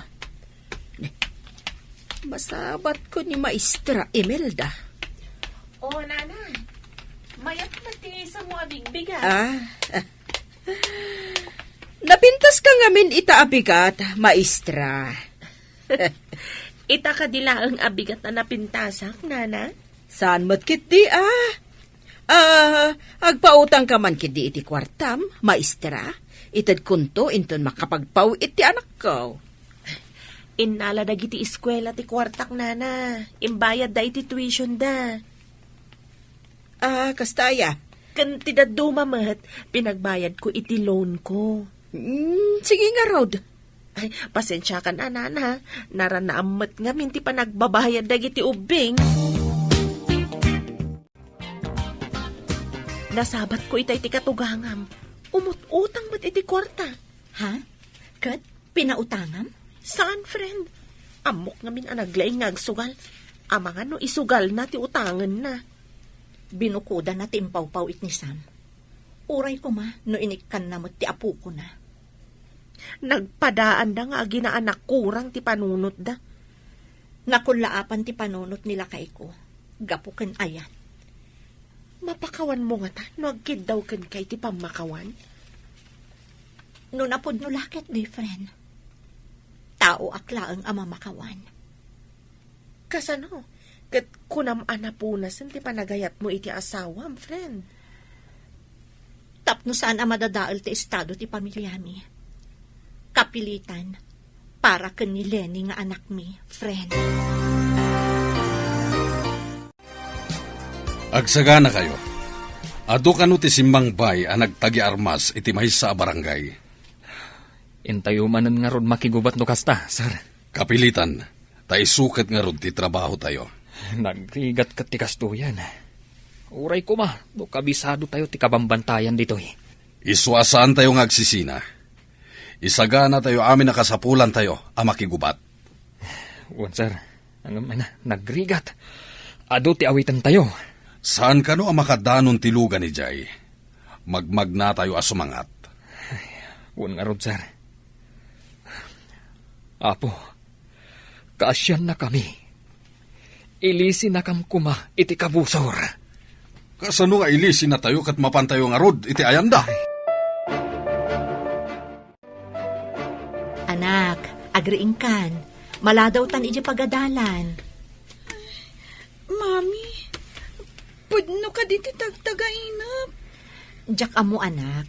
Masabat ko ni Maestra Imelda. Oh, Nana. Mayat mati sa mo abigbigan. Napintas ka ngamin itaabigat, Maestra. Ita ka dila ang abigat na napintasak, Nana? Saan mo't kit di agpautang ka man kit di iti kwartam, Maestra. Itad kunto inton makapagpawit ti anak ko. Inala dagiti eskwela ti kwartak, Nana. Imbayad da iti tuition da. Kastaya. Kanti da dumamat, pinagbayad ko iti loan ko. Sige nga, Rod. Ay, pasensya ka na, Nana. Naranaamat nga minti pa nagbabayad dagiti ubing. Nasabat ko itay ti katugangam. Umut-utang mat iti kwarta. Ha? Kat, pinautangam? Saan, friend? Amok nga min anaglaing ngagsugal. Amang ano isugal na ti utangan na. Binukuda na ti impaw-pawit ni Sam. Uray ko ma, no inikan na mo ti apo ko na. Nagpadaan da nga ginaanak kurang ti panunot da. Nakulaapan ti panunot nila kay ko. Gapuken ayat. Mapakawan mo nga ta, no agkid daw kan kay ti pamakawan. No napod no lakit, different. Tao aklaang amamakawan. Kasano? Kat kunam anapunasan ti panagayat mo iti asawam, friend. Tapno saan ang madadaal ti estado ti pamilyami. Kapilitan, para ken ni Lenny nga anak mi, friend. Agsagana kayo. Ado kanu ti simbang bay ang nagtagi armas iti mahisa a barangay. Intayo manan nga rod makigubat no kasta, sir. Kapilitan, tayo sukat nga rod ti trabaho tayo. Nagrigat ka ti kastuyan. Uray ko ma, do kabisado tayo ti kabambantayan dito eh. Iswasaan tayo nga agsisina. Isagana tayo amin na kasapulan tayo a makigubat. Wan sir, nagrigat. Ado ti awitan tayo. Saan kano ang makadanon ti lugan ni Jay? Magmag na tayo asumangat. Wan nga rod sir. Apo, kaasyan na kami. Ilisi na kam kuma iti kabusor. Kasano nga ilisi na tayo kat mapantayo nga rod iti ayanda? Anak, agriing kan. Maladaw tan iti pagadalan. Mami, pudno ka diti tagtagainap. Diyak amo anak.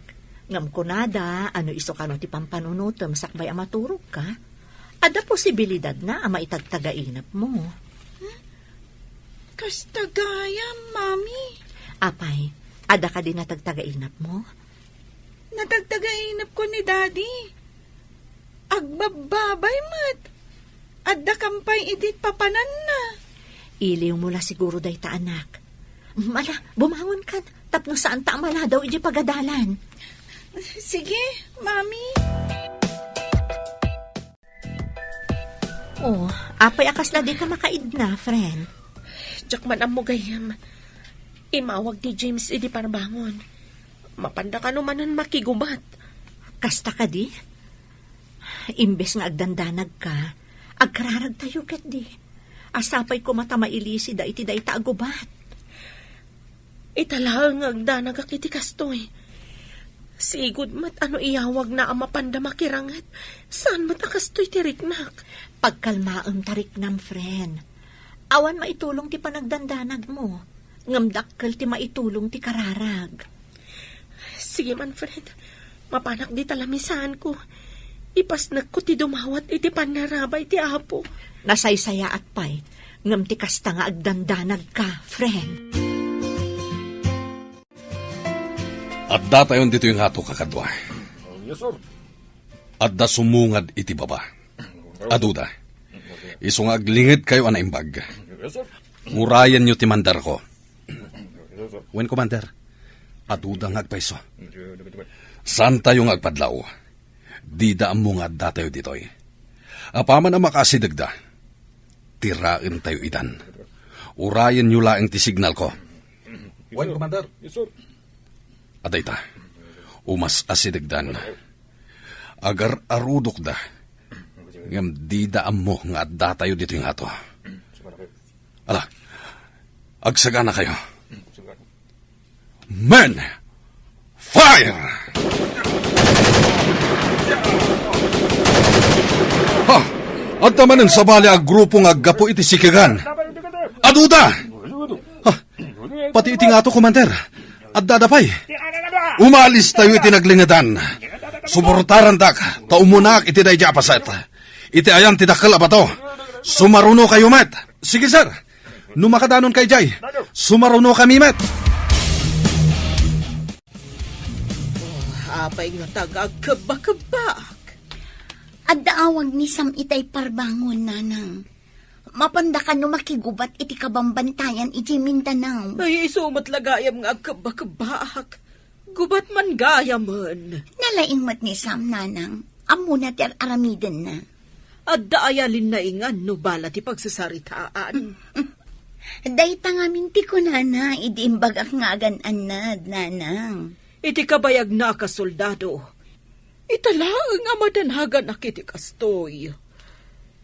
Ngam kunada, ano iso kano ti pampanunutom sakbay amaturog ka. Ada posibilidad na ama itagtagainap mo. Kastagaya, Mami. Apay, ada ka din natagtagainap mo? Natagtagainap ko ni Daddy. Agbababay mat. Adda kampay idit papanan na. Iliw mo la siguro day ta anak. Mala, bumangon ka. Tapno saan ta mala daw iji pagadalan. Sige, Mami. Oh, apay akas na di ka makaid na, friend. Diyak man ang mugayam. Imawag ni James idi parbangon. Mapanda ka naman makigubat. Kasta ka di? Imbes nga agdandanag ka, agkararag tayo ket di. Asapay ko mata mailisi da iti da itagubat. Italaang agdanag akiti kastoy. Sigud mat ano iyawag na ang mapanda makirangat. Saan mat akastoy tiriknak? Pagkalmaam tariknam, friend. Awan maitulong ti panagdandanag mo. Ngamdakkel ti maitulong ti kararag. Sige man, friend. Mapanak di talamisan ko. Ipasnak ko ti dumawat iti panarabay ti apo. Nasaysaya at pay. Ngam ti kasta nga agdandanag ka, friend. At datayon dito yung hato kakadwa. Yes, sir. At da sumungad iti baba. Aduda. Isong aglingid kayo anaimbag. Yes, sir. Murayan nyo ti mandar ko. Yes, sir. Wen commander. Aduda nga agpaiso. Saan tayong agpadlaw? Di da amungad datayo ditoy. Apaman ang makasidagda. Tirain tayo idan. Urayan nyo laeng ti signal ko. Wen commander. Yes, sir. Aday ta, umas asidagdan. Agar arudok da, ngam di daan mo nga adda tayo dito yung ato. Ala, agsaga na kayo. Men, fire! Ha, at naman sa bali ag grupong aggapo iti sikigan. Aduda! Ha, pati iti nga to, commander. At dadapay. Umalis tayo iti naglingatan. Suportaran dak, taumunak iti day japaset. Iti ayan ti dakal abato. Sumaruno kayo, met. Sige, sir. Numakadanon kay Jay. Sumaruno kami, met. Apay nga tagagkabakabak. At daawag ni Sam itay parbangon, nanang. Mapanda ka no makigubat iti kabambantayan iti Mindanao. Ay, isumat lagayam nga agkabakabak. Gubat man gayaman. Nalaing mat ni Sam, nanang. Amo na ti aramiden na. At daayalin na ingan no bala ti pagsasaritaan. Dayta nga minti ko, nana. Idiimbag ak nga agan-anad, nanang. Iti kabayag na kasoldado. Italaang amadanhagan akiti kastoy.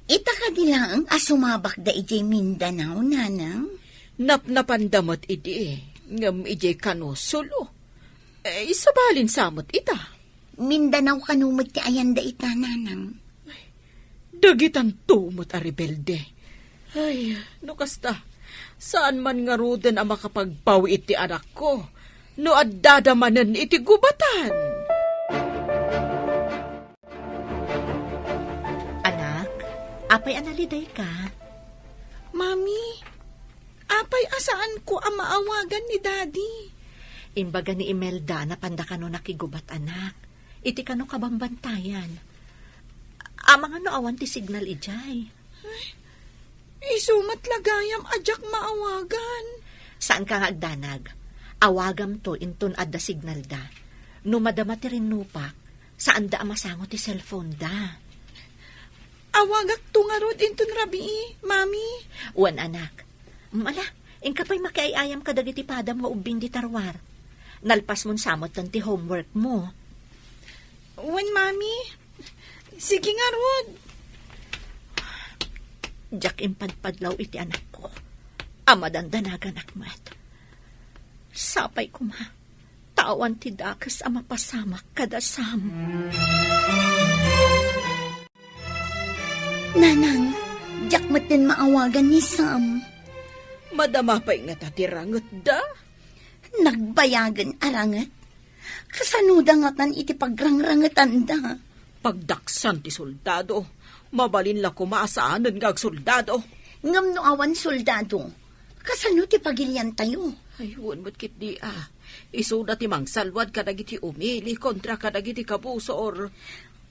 Ita ka dilang asumabak da iti Mindanao, nanang. Napnapandamat idi. Ngam iti kanosulo. Isabalin samot ita. Mindanao kanumot ti ayan da ita, nanang. Dagitan tumot a rebelde. Ay, no kasta. Saan man nga ruden ang makapagpawi iti anak ko? No addadamanan iti gubatan. Anak, apay analiday ka? Mami, apay asaan ko ang maawagan ni Daddy? Imbaga ni Imelda na panda ka no nakigubat, anak. Iti ka no kabambantayan. Amang ano awan ti signal ijay. Isumat lagayam ajak maawagan. Saan ka nga agdanag? Awagam to inton adda signal da. No madama ti rinupak, saan da amasango ti cellphone da. Awagak tungarod inton rabi, Mami. Wan anak. Mala, ingkapay makiayayam ka dagiti padam nga ubing di tarwar. Nalpas mon samot tan ti homework mo. Wan, Mami. Sige nga, Rod. Jack impadpadlaw iti anak ko. Amadandanagan akmat. Sapay ko ma. Tawan ti dakas ama pasamak kadasam. Nanang, Jack mat din maawagan ni Sam. Madama pa'y nga tatirangot da. Nagbayagan arangat. Kasanuda nga tan iti pagrangrangatan da. Pagdaksan ti soldado. Mabalin la kumasaanan nga soldado. Ngam no awan soldado. Kasano ti pagilyan tayo? Ay, huwag mo't kit di Isuda ti mang salwad kadagiti umili kontra kadagiti kabusor.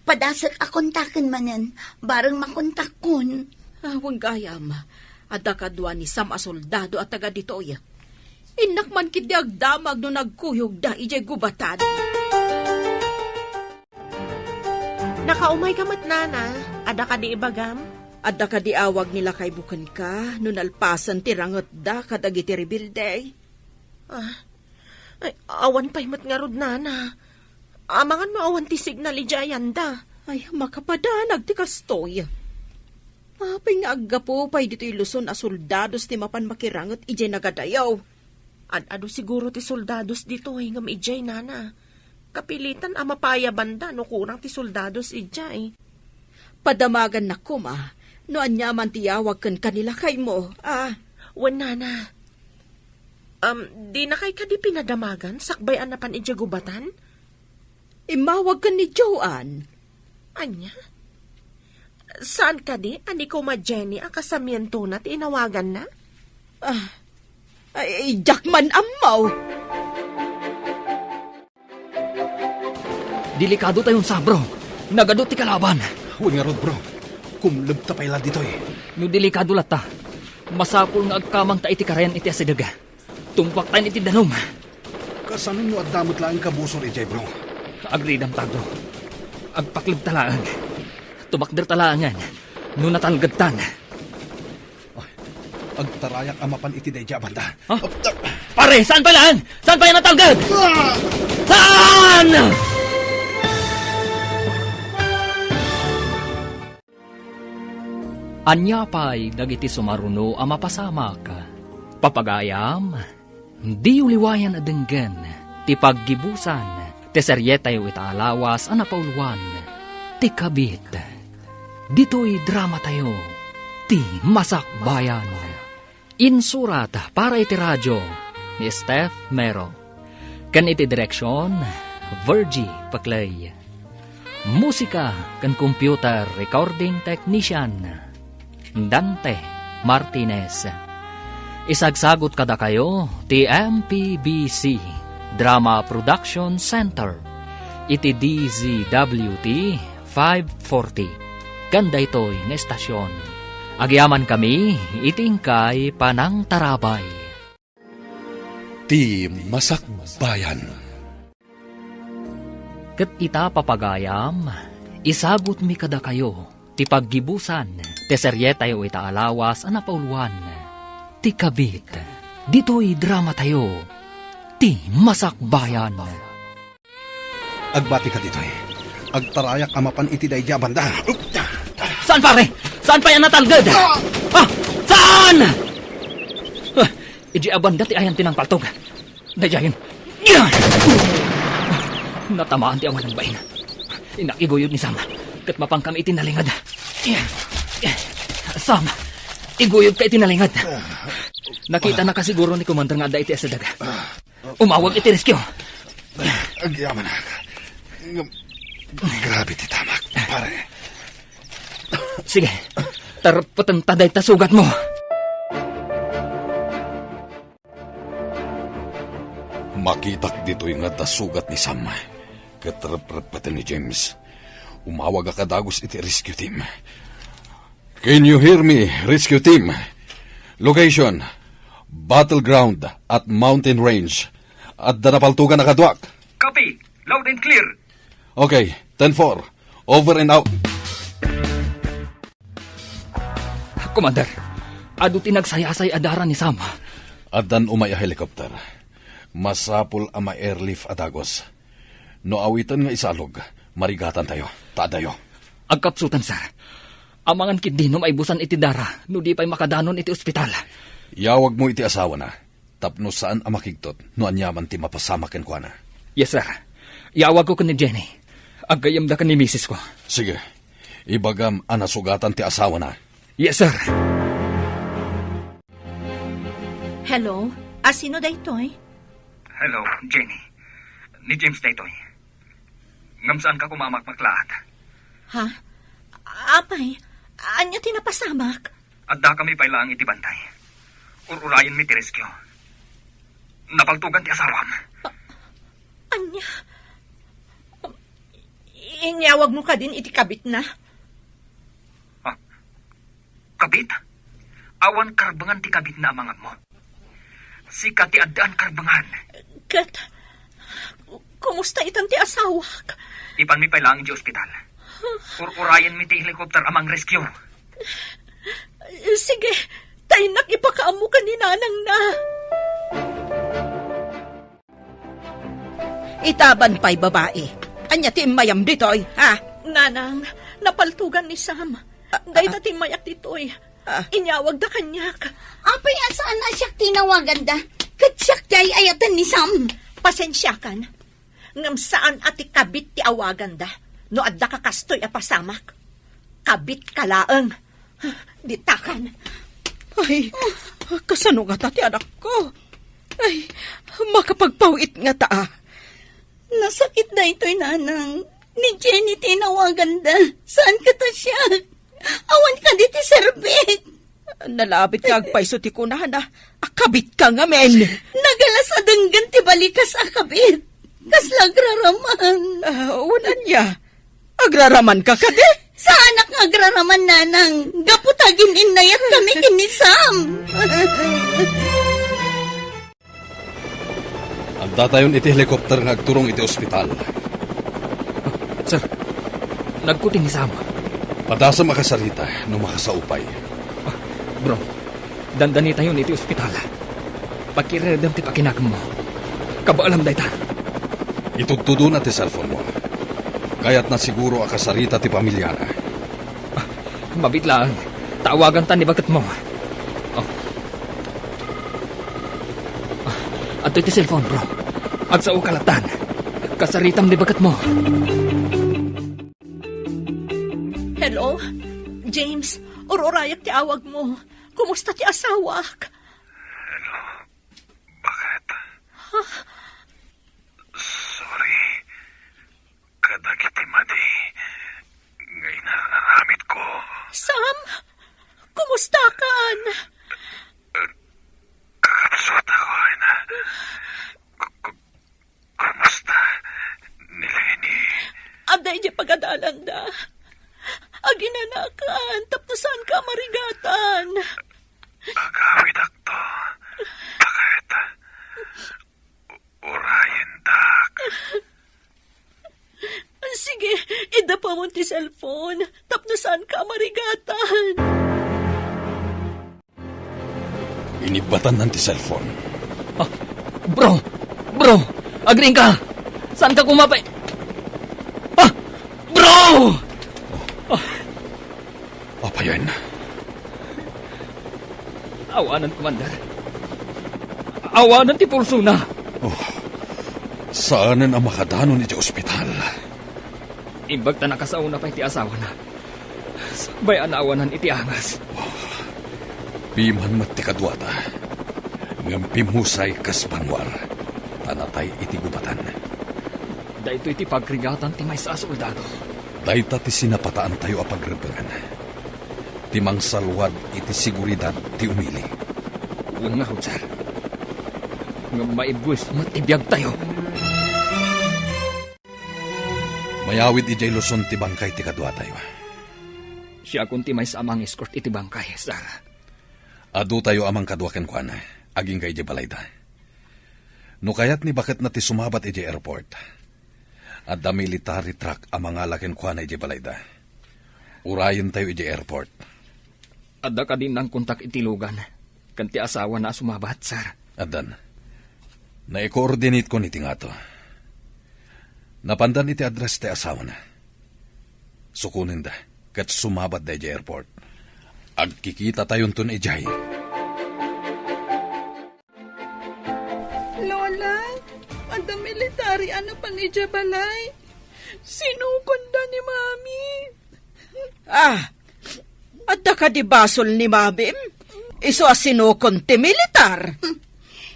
Padasak akontaken manen, bareng makontak kun. Huwag gayam. Adda kadwa ni Sam a soldado at taga ditoy. Inak man kit di agdamag no nagkuyog da ijay gubatan. Nakaumay ka mat, nana. Ada ka di ibagam? Adda ka di awag nila kay bukan ka no nalpasan ti rangot da kadagiti rebilday. Ay, awan pa'y mat nga rod, nana. Amangan mo awan ti signal ijayanda. Ay, makapadanag ti kastoy. Apay nga aggapo pay dito iluson a soldados ti mapan makirangot ije nagadayaw. Ado siguro ti soldados dito ngam ijay nana. Kapilitan ang mapaya banda no kurang ti soldados ijay. Padamagan na kuma, no anya man tiyawag kan kanila kay mo. Wan nana. Di na kay kadi pinadamagan sakbay anapan ijay gubatan? Imawag kan ni Joanne. Anya? Saan ka di? Ani ko ma Jenny ang kasamiento na tinawagan na? Ay, Jackman amaw. Delikado tayong sabro. Nagadot ti kalaban. Huwag nga rod, bro. Kumlab ta pala dito eh. No delikado lata. Masapul nga agkamang ta iti karayan iti asidaga. Tumpak tayo iti danom. Kasanon mo at damot lang kabusor ijay, bro. Agridam tagdo. Agpaklib talaan. Tumakder talaangan. No natalgagtan. Agtarayak amapan iti dayja banda. Huh? Pare, saan pa lang? Saan pa yan natalgad? Saan? Anya pa'y dagiti sumaruno ang mapasamak. Papagayam, di uliwayan adenggan, ti paggibusan, ti seryetayo itaalawas ang napauluan, ti kabit. Dito'y drama tayo, ti masakbayan. Insurat para iti radyo ni Steph Mero. Kan iti direksyon, Virgie Paclay. Musika kan computer recording technician, Dante Martinez. Isagsagot kada kayo ti MPBC Drama Production Center. Iti DZWT 540. Ganda ito'y na estasyon. Agyaman kami, itingkay panang tarabay. Ti Masakbayan. Ket ita papagayam, isagot mi kada kayo, ti paggibusan, ti seryetayo itaalawas ang napauluan, ti kabit, dito'y drama tayo, ti Masakbayan. Agbati ka dito eh. Agtarayak amapan iti dayja banda. Saan pare? Saan pa yan natalgad? Saan? Iji abanda ti ayan tinang paltog. Dayayin. Natamaan ti awan ng bahin. Inakiguyod ni Sam. Kat mapang kami itinalingad. Sam, iguyod ka itinalingad. Nakita na kasiguro ni Commander nga da iti asadaga. Umawag iti rescue. Agyaman na. Grabe ti tamak, pare. Sige, tarapatan taday tasugat mo. Makitak dito yung tasugat ni Sam. Katarapatan ni James. Umawag ka dagos iti rescue team. Can you hear me, rescue team? Location, battleground at mountain range. At danapaltugan na kadwak. Copy. Loud and clear. Okay, 10-4. Over and out. Commander, adu tinagsayasay adara ni Sam. Adan umay a helicopter. Masapul ama airlift adagos. No awitan nga isalog, marigatan tayo. Tadayo. Agkapsutan, sir. Amangan kindinom ay busan iti dara, no di pa'y makadanon iti ospital. Yawag mo iti asawa na. Tapno saan ang makigtot, no anyaman ti mapasamakin ko na. Yes, sir. Yawag ko ka ni Jenny. Agayam da ka ni misis ko. Sige. Ibagam anasugatan ti asawa na. Yes, sir. Hello? Sino da ito'y? Hello, Jenny. Ni James na ito'y. Ngam saan ka kumamakmaklaat? Ha? Apay, anya tinapasamak? Adda kami pailang iti bantay. Ururayan mi ti rescue. Napaltugan ti asawam. Anya? Inyawag mo ka din iti kabit na? Kabit? Awan karbangan ti kabit na amangam mo. Sika ti addaan karbangan. Kat, kumusta itan ti asawak? Ipan mi pailang di ospital. Ururayan mi ti helicopter amang rescue. Sige, tayo nakipakaamu ka ni nanang na. Itaban pa'y babae. Anya ti mayam ditoy, ha? Nanang, napaltugan ni Sam. Day ta timayak ditoy. Inyawag da kanyak. Apay asaan na siya tinawagan da? Katsyak jay ayatan ni Sam. Pasensya kan. Ngam saan ati kabit ti awagan da. No adda ka kastoy a pasamak. Kabit kalaeng. Ditakan. Ay, kasano nga ti anak ko? Ay, makapagpawit nga ta. Nasakit na ito'y nanang. Ni Jenny tinawagan da. Saan ka ta siya? Awan ka di ti serbet. Nalabit ka agpaiso ti kunahan na. Akabit ka nga, men. Nagalas adenggan ti balikas akabit. Kaslagraraman. Unan niya. Agraraman ka ka di? Sa anak nga agraraman nanang. Gaputagin inayat kami kinisam. Anda tayon iti helikopter nga agturong iti ospital. Sir, nagkuting ni Sam. Padasa makasarita no makasaupay. Bro, dandani tayo iti ospital. Pakiredam ti pakinakam mo. Kabaalam day ta. Itugtudo na ti cellphone mo. Kaya't na siguro akasarita ti pamilya na. Mabit lang. Tawagan ta ni bagat mo. Ato iti cellphone, bro. Agsao kalatan. Kasaritam ni bagat mo. Hello? James, ororayak ti awag mo. Kumusta ti asawak? Hello? Bakit? Sorry. Kadagiti madi. Ngay nararamit ko. Sam, kumusta kan? Kakapsot ako na. Kumusta ni Lenny? Aday di pagadalan da. Aginanakan, tapnosan ka marigatan. Agawid akto. Bakit? Urayan dak. Sige, ida pa mo ti cellphone. Tapnosan ka marigatan. Inibatan ng ti cellphone. Bro, agring ka. Saan ka kumapay? Bro! Apayan. Awanan, Commander. Awanan ti pulso na. Saanan ang makadanon iti ospital? Imbag ta nakasauna pa iti asawa na. Sabay anawanan iti angas. Piman mat ti kadwata. Ngam pimusay kas banwar. Tanatay iti gubatan. Dahito iti pagrigatan ti may sa soldado. Dayta ti sinapataan tayo a pagrebangan. Timang salwad iti seguridad ti umili. Nga ho, sir. Nga maibwis matibiyag tayo. Mayawid ijay Luzon ti bangkay ti kadwa tayo. Siya kunti may samang escort iti bangkay, sir. Adu tayo amang kadwa ken kuan. Aging kay ijay balayda. No kayat ni bakit na ti sumabat ijay airport. At da military truck amang alaken kuan ijay balayda. Urayin tayo ijay airport. Adda ka din ng kontak itilugan. Kanti asawa na sumabat, sir. Adan, na-coordinate ko niti nga to. Napandan iti address ti asawa na. Sukunin da, kat sumabat da ijay airport. Agkikita tayon ton ijay. Lola, ada military ano pang ijabalay? Sinukunda ni Mami. Adda ka di basol ni Mabim? Iso asinukon ti militar.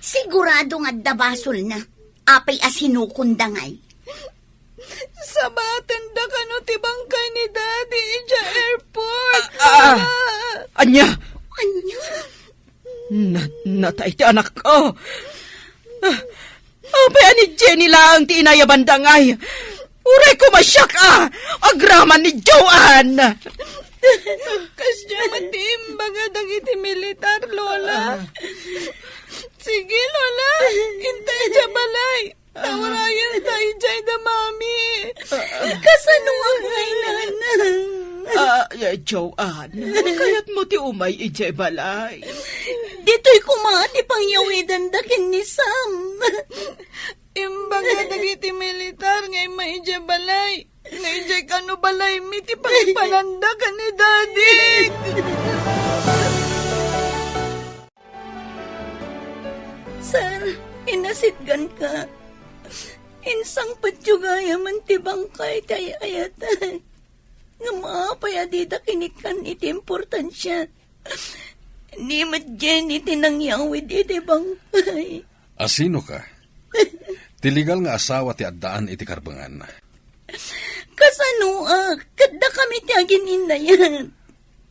Sigurado nga dabasol na. Apay asinukundangay. Sabaten da kano ti bangkay ni Daddy ija airport. Anya? Anya? Natay ti anak ko. Apay ani Jenny lang ti inayabandangay. Uray ko masyak agraman ni Joanne. Kasya matimbaga dagiti militar, Lola. Sige, Lola. Intay dya balay. Tawarayan tayo dyan da, Mami. Kasano ang kailangan? Joanne, kaya't mo ti umay ijay balay. Dito'y kumati pang yawidan dakin ni Sam. Imbaga dagiti militar ngay maidya balay. Ngayon ka no balay mi ti pananda ka ni Daddy. Sir, inasitgan ka. Insang patyugaya man ti bangkay tayo ayatan. Nga maapay adida kinikan iti importansya. Ni Jenny tinangyawid iti bangkay. Asino ka? Tiligal nga asawa ti addaan iti karbangan. Kasano kada kami ti agin inayan.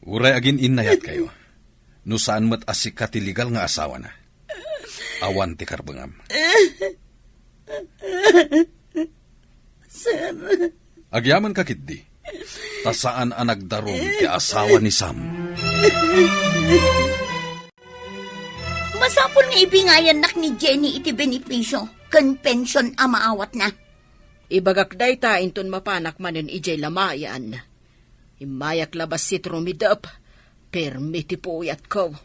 Uray agin inayat kayo. No saan mat asik ka tiligal nga asawa na. Awan ti karbangam. Sir, Agyaman ka kitdi. Ta saan ang nagdarong ti asawa ni Sam. Masapol nga ibingayan nak ni Jenny iti benepisyo. Kan pension amaawat na. Ibagak day ta inton mapanak manen ijay lamayan. Imayak labas si trumidap. Permiti po uyat ko.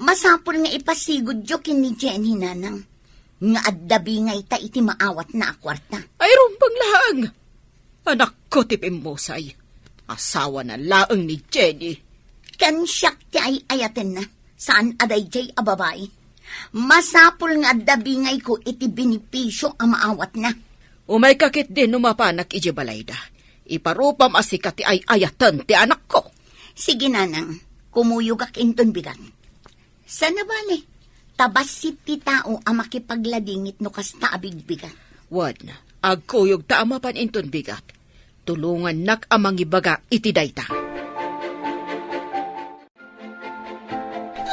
Masapol nga ipasigod jo kin ni Jenny nanang. Nga addabi nga ita iti maawat na akwarta. Ay rumpang laang. Anak ko tipimosay. Asawa na laang ni Jenny. Kan siyak ti ay ayaten na. Saan aday jay ababay. Masapol nga addabi nga ko iti benepisyo ang maawat na. Umay kakit din numapanak iji balayda. Iparupam asikat ti ay ayatan ti anak ko. Sige nanang, kumuyog ak inton bigat. Sana bale, tabas si ti tao ang makipagladingit no kasta abigbigat. Wan, agkuyog ta amapan inton bigat. Tulungan nak amang ibaga iti dayta.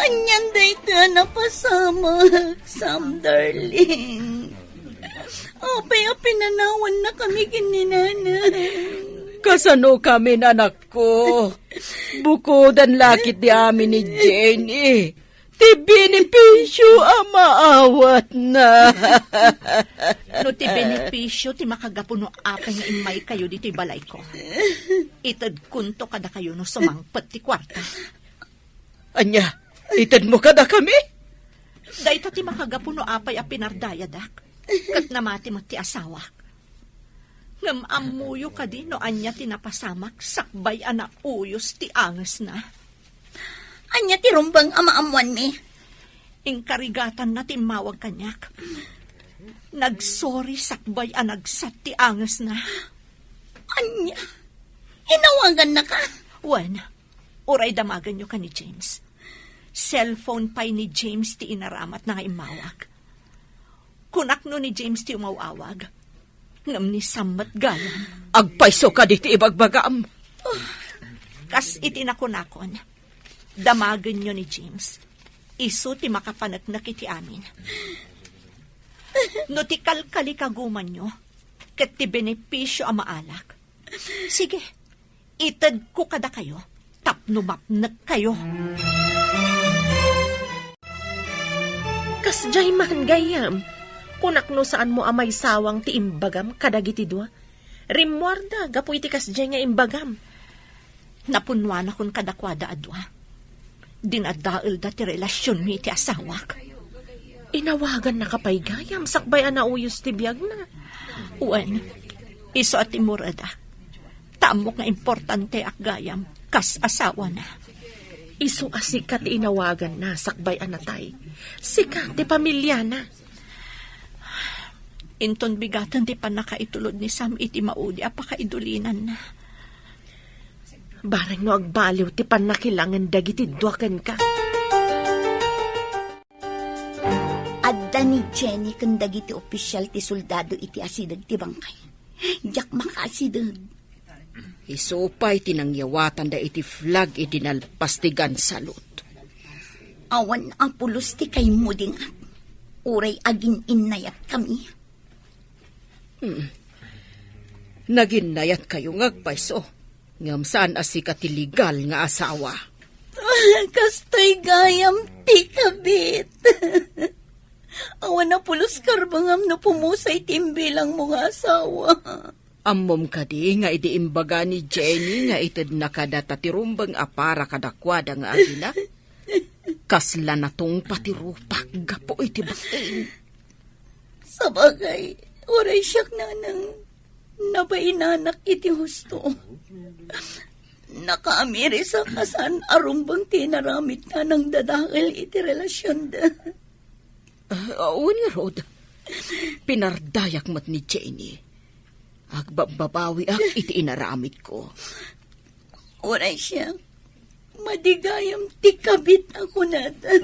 anyan dayta napasama, Sam darling. Apay pinanawan na kami kininanay. Kasano kami anak ko? Bukodan lakit di amin ni Jenny. Ti benepisyo ang maawat na. No ti benepisyo ti makagapuno apay nga imay kayo dito'y balay ko. Itad kunto kada kayo no sumangpet ti kwarta. Anya, itad mo kada kami? Dayta ti makagapuno apay a pinardayadak. Kat namati mo ti asawa. Ngam amuyo ka di no anya tinapasamak sakbay ana uyos ti anges na. Anya ti rumbang amaamuan mi. Ingkarigatan na timawag kanyak. Nagsorry sakbay anagsat ti anges na. Anya, inawagan na ka. Wen, uray damagan nyo ka ni James. Cellphone pa'y ni James ti inaramat na nga imawag. Kunak no ni James ti umawawag. Ngam ni Sammat Gayam. Agpaiso ka diti ibagbagam. Kas itinakunakon. Damagan nyo ni James. Isu ti makapanagnak iti amin. No ti kalkali kaguman nyo, kat ti benepisyo ang maalak. Sige, itad ko kada kayo, tapnumapnak kayo. Kasjay man gayam. Kunak no saan mo amay sawang ti imbagam kadagiti dua. Rimwarda, gapu iti kasjay nga imbagam. Napunwan akong kadakwada adwa. Dinadail da ti relasyon mi ti asawak. Inawagan na kapay gayam, sakbay anauyos ti biyag na. Uwan, iso at imurada. Tamok nga importante ak gayam, kas asawa na. Isu asikat ti inawagan na, sakbay anatay. Sikat ti pamilya na. Inton bigatan ti panakaitulod ni Sam iti maudi apakaidulinan na. Barang no agbaliw ti panakilangan dagiti duaken ka. Adda ni Jenny kan dagiti opisyal ti soldado iti asidag ti bangkay. Jak makasidag. Isupay tinangyawatan da iti flag iti nalpastigan salot. Awan ang pulos ti kay muding at uray agin inayat kami. Naginayat kayo ngagpaiso. Ngam saan asikat ti legal nga asawa. Kastoy gayam ti kabit. Awan na pulos karbangam na pumusay timbilang mga asawa. Ammom kadi nga idi imbaga ni Jenny nga itid nakadata ti rumbang apara kadakwada nga agina. Kasla na tong patirupak gapo iti batin. Sabagay, oray siyak nanang. nabainanak iti husto. Nakaamiri sa kasan arumbang tinaramit na ng dadakil iti relasyon da. Ni Rod, pinardayak mat ni Jenny. Agbabawi ak iti inaramit ko. Oray siya, madigayam ti kabit ako natan.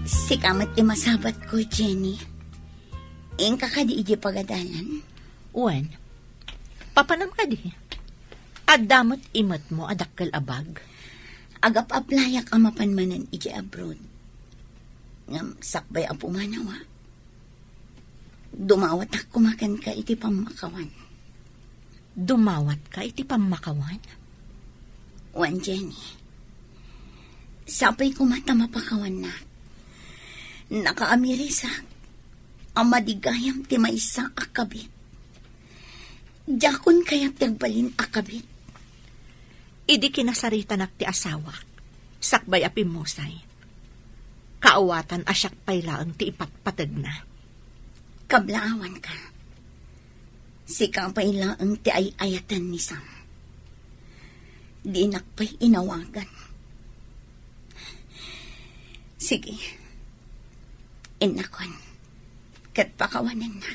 Sikamat ti masabat ko, Jenny. Ingka ka di iji pagadalan. Wen, papanam ka di. Adamot imat mo adakkel abag. Agap-aplayak amapanmanan iji abroad. Ngam sakbay ang pumanawa. Dumawat ak kumakan ka iti pamakawan. Dumawat ka iti pamakawan? Wan, Jenny. Sapay kumata mapakawan na. Nakaamirisak. Ang madigayam ti maysa akabit. Jakon kaya't nagbalin akabit. Idi kinasarita nak ti asawak. Sakbay apimusay. Kaawatan asyak paylaang ti ipatpatag na. Kablaawan ka. Sikang paylaang ti ayayatan ni Sam. Di nakpay inawagan. Sige. Inakon. Kat pakawanan na.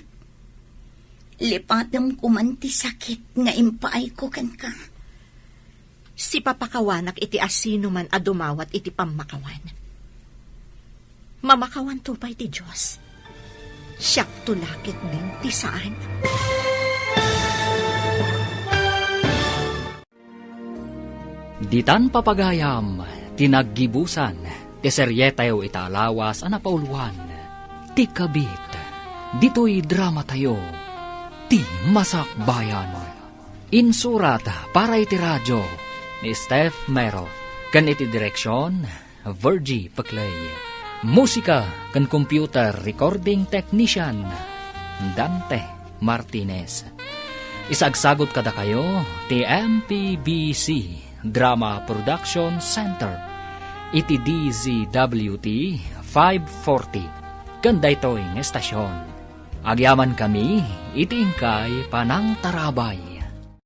Lipatam kumanti sakit nga impaay ko kan ka. Si papakawanak iti asino man adumawat iti pamakawan. Mamakawan tupay ti Diyos. Siyak tulakit din ti saan. Ditan papagayam, tinaggibusan, ti seryetayo italawas anapauluan, ti kabit, dito'y drama tayo, ti masakbayan. Insurat para iti radyo ni Steph Mero, kan iti direksyon, Virgie Paclay. Musika kan computer recording technician, Dante Martinez. Isagsagot kada kayo, ti MPBC Drama Production Center, iti DZWT 540, ganda ito'y estasyon. Agyaman kami, iti ingkay panang tarabay.